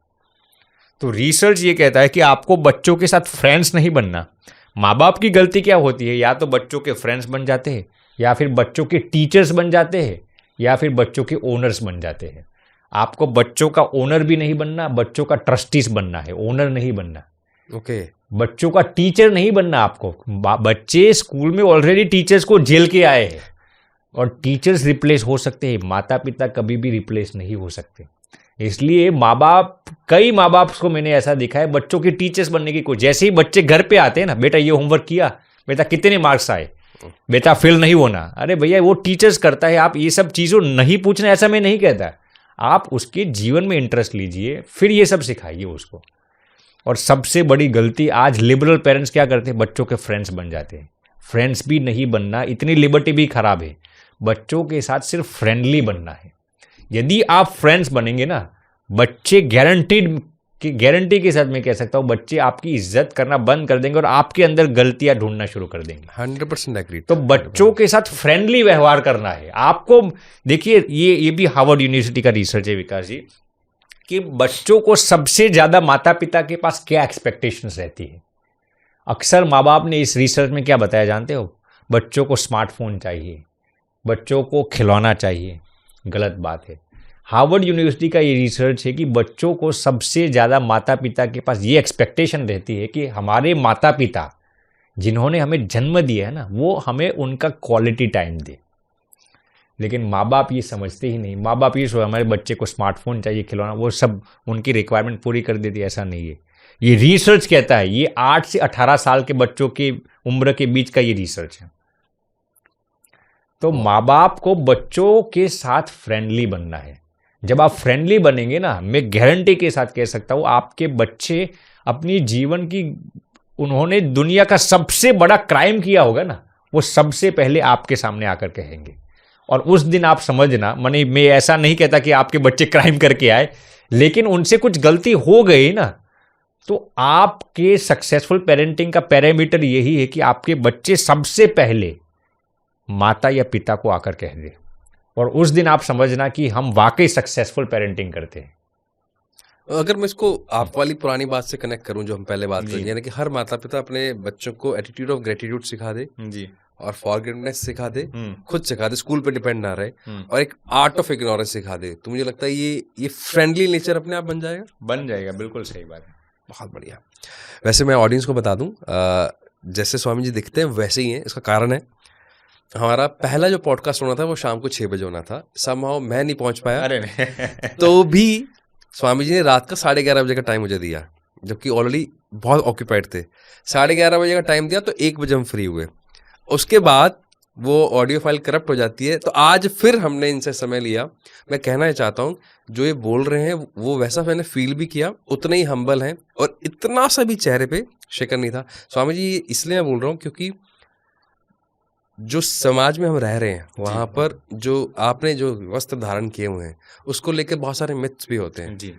तो रिसर्च ये कहता है कि आपको बच्चों के साथ फ्रेंड्स नहीं बनना। माँ बाप की गलती क्या होती है? या तो बच्चों के फ्रेंड्स बन जाते हैं, या फिर बच्चों के टीचर्स बन जाते हैं, या फिर बच्चों के ओनर्स बन जाते हैं। आपको बच्चों का ओनर भी नहीं बनना, बच्चों का ट्रस्टीज बनना है, ओनर नहीं बनना। ओके। बच्चों का टीचर नहीं बनना आपको। बच्चे स्कूल में ऑलरेडी टीचर्स को झेल के आए हैं, और टीचर्स रिप्लेस हो सकते हैं, माता पिता कभी भी रिप्लेस नहीं हो सकते। इसलिए कई माँ बाप को मैंने ऐसा देखा है, बच्चों के टीचर्स बनने की कोशिश। जैसे ही बच्चे घर पे आते हैं ना, बेटा ये होमवर्क किया, बेटा कितने मार्क्स आए, बेटा फेल नहीं होना। अरे भैया, वो टीचर्स करता है, आप ये सब चीज़ों नहीं पूछना, ऐसा मैं नहीं कहता। आप उसके जीवन में इंटरेस्ट लीजिए, फिर ये सब सिखाइए उसको। और सबसे बड़ी गलती आज लिबरल पेरेंट्स क्या करते हैं? बच्चों के फ्रेंड्स बन जाते हैं। फ्रेंड्स भी नहीं बनना, इतनी लिबर्टी भी खराब है। बच्चों के साथ सिर्फ फ्रेंडली बनना है। यदि आप फ्रेंड्स बनेंगे ना, बच्चे गारंटी के साथ मैं कह सकता हूँ, बच्चे आपकी इज्जत करना बंद कर देंगे और आपके अंदर गलतियां ढूंढना शुरू कर देंगे। 100% एग्री। तो बच्चों के साथ फ्रेंडली व्यवहार करना है आपको। देखिए, ये भी हार्वर्ड यूनिवर्सिटी का रिसर्च है विकास जी, कि बच्चों को सबसे ज्यादा माता पिता के पास क्या एक्सपेक्टेशंस रहती है। अक्सर माँ बाप ने इस रिसर्च में क्या बताया जानते हो? बच्चों को स्मार्टफोन चाहिए, बच्चों को खिलौना चाहिए। गलत बात है। हार्वर्ड यूनिवर्सिटी का ये रिसर्च है कि बच्चों को सबसे ज़्यादा माता पिता के पास ये एक्सपेक्टेशन रहती है कि हमारे माता पिता जिन्होंने हमें जन्म दिया है ना, वो हमें उनका क्वालिटी टाइम दे। लेकिन माँ बाप ये समझते ही नहीं। माँ बाप ये सोच, हमारे बच्चे को स्मार्टफोन चाहिए, खिलौना, वो सब उनकी रिक्वायरमेंट पूरी कर देती है। ऐसा नहीं है। ये रिसर्च कहता है, ये 8 से 18 साल के बच्चों की उम्र के बीच का ये रिसर्च है। तो माँ बाप को बच्चों के साथ फ्रेंडली बनना है। जब आप फ्रेंडली बनेंगे ना, मैं गारंटी के साथ कह सकता हूँ, आपके बच्चे अपनी जीवन की, उन्होंने दुनिया का सबसे बड़ा क्राइम किया होगा ना, वो सबसे पहले आपके सामने आकर कहेंगे। और उस दिन आप समझना, मैं ऐसा नहीं कहता कि आपके बच्चे क्राइम करके आए, लेकिन उनसे कुछ गलती हो गई ना, तो आपके सक्सेसफुल पेरेंटिंग का पैरामीटर यही है कि आपके बच्चे सबसे पहले माता या पिता को आकर कह दे, और उस दिन आप समझना कि हम वाकई सक्सेसफुल पेरेंटिंग करते हैं। अगर मैं इसको आप वाली पुरानी बात से कनेक्ट करूं जो हम पहले बात करें, यानी कि हर माता पिता अपने बच्चों को एटीट्यूड ऑफ ग्रेटिट्यूड सिखा दे जी, और फॉरगिवनेस सिखा दे, खुद सिखा दे, स्कूल पे डिपेंड ना रहे, और एक आर्ट ऑफ इग्नोरेंस सिखा दे, तो मुझे लगता है ये फ्रेंडली नेचर अपने आप बन जाएगा। बिल्कुल सही बात है। बहुत बढ़िया। वैसे मैं ऑडियंस को बता दूं, जैसे स्वामी जी दिखते हैं वैसे ही हैं। इसका कारण है हमारा पहला जो पॉडकास्ट होना था वो शाम को 6 बजे होना था, somehow मैं नहीं पहुंच पाया, अरे नहीं तो भी स्वामी जी ने रात का 11:30 बजे का टाइम मुझे दिया, जबकि ऑलरेडी बहुत ऑक्यूपाइड थे। 11:30 बजे का टाइम दिया तो 1 बजे हम फ्री हुए। उसके बाद वो ऑडियो फाइल करप्ट हो जाती है, तो आज फिर हमने इनसे समय लिया। मैं कहना ही चाहता हूँ, जो ये बोल रहे हैं वो वैसा मैंने फील भी किया, उतने ही हम्बल हैं और इतना सा भी चेहरे पे शिकन नहीं था। स्वामी जी इसलिए मैं बोल रहा हूँ क्योंकि जो समाज में हम रह रहे हैं वहाँ पर जो आपने जो वस्त्र धारण किए हुए हैं उसको लेकर बहुत सारे मिथ्स भी होते हैं जी।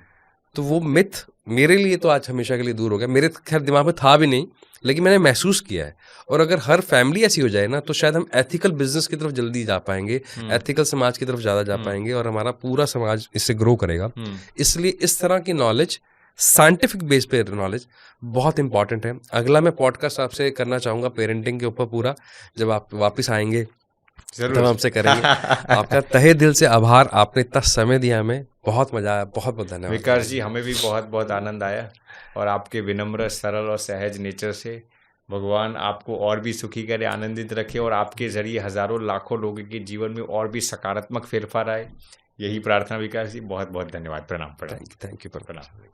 तो वो मिथ मेरे लिए तो आज हमेशा के लिए दूर हो गया। मेरे खैर दिमाग में था भी नहीं, लेकिन मैंने महसूस किया है। और अगर हर फैमिली ऐसी हो जाए ना तो शायद हम एथिकल बिजनेस की तरफ जल्दी जा पाएंगे, एथिकल समाज की तरफ ज़्यादा जा पाएंगे और हमारा पूरा समाज इससे ग्रो करेगा। इसलिए इस तरह की नॉलेज, साइंटिफिक बेस पे नॉलेज बहुत इंपॉर्टेंट है। अगला मैं पॉडकास्ट आपसे करना चाहूँगा पेरेंटिंग के ऊपर पूरा, जब आप वापस आएंगे तब हमसे करेंगे। आपका तहे दिल से आभार, आपने इतना समय दिया हमें, बहुत मजा आया, बहुत बहुत धन्यवाद। विकास जी हमें भी बहुत बहुत आनंद आया और आपके विनम्र, सरल और सहज नेचर से भगवान आपको और भी सुखी करे, आनंदित रखे और आपके जरिए हजारों लाखों लोगों के जीवन में और भी सकारात्मक फेरफार आए, यही प्रार्थना। विकास जी बहुत बहुत धन्यवाद। प्रणाम। Thank you. प्रणाम।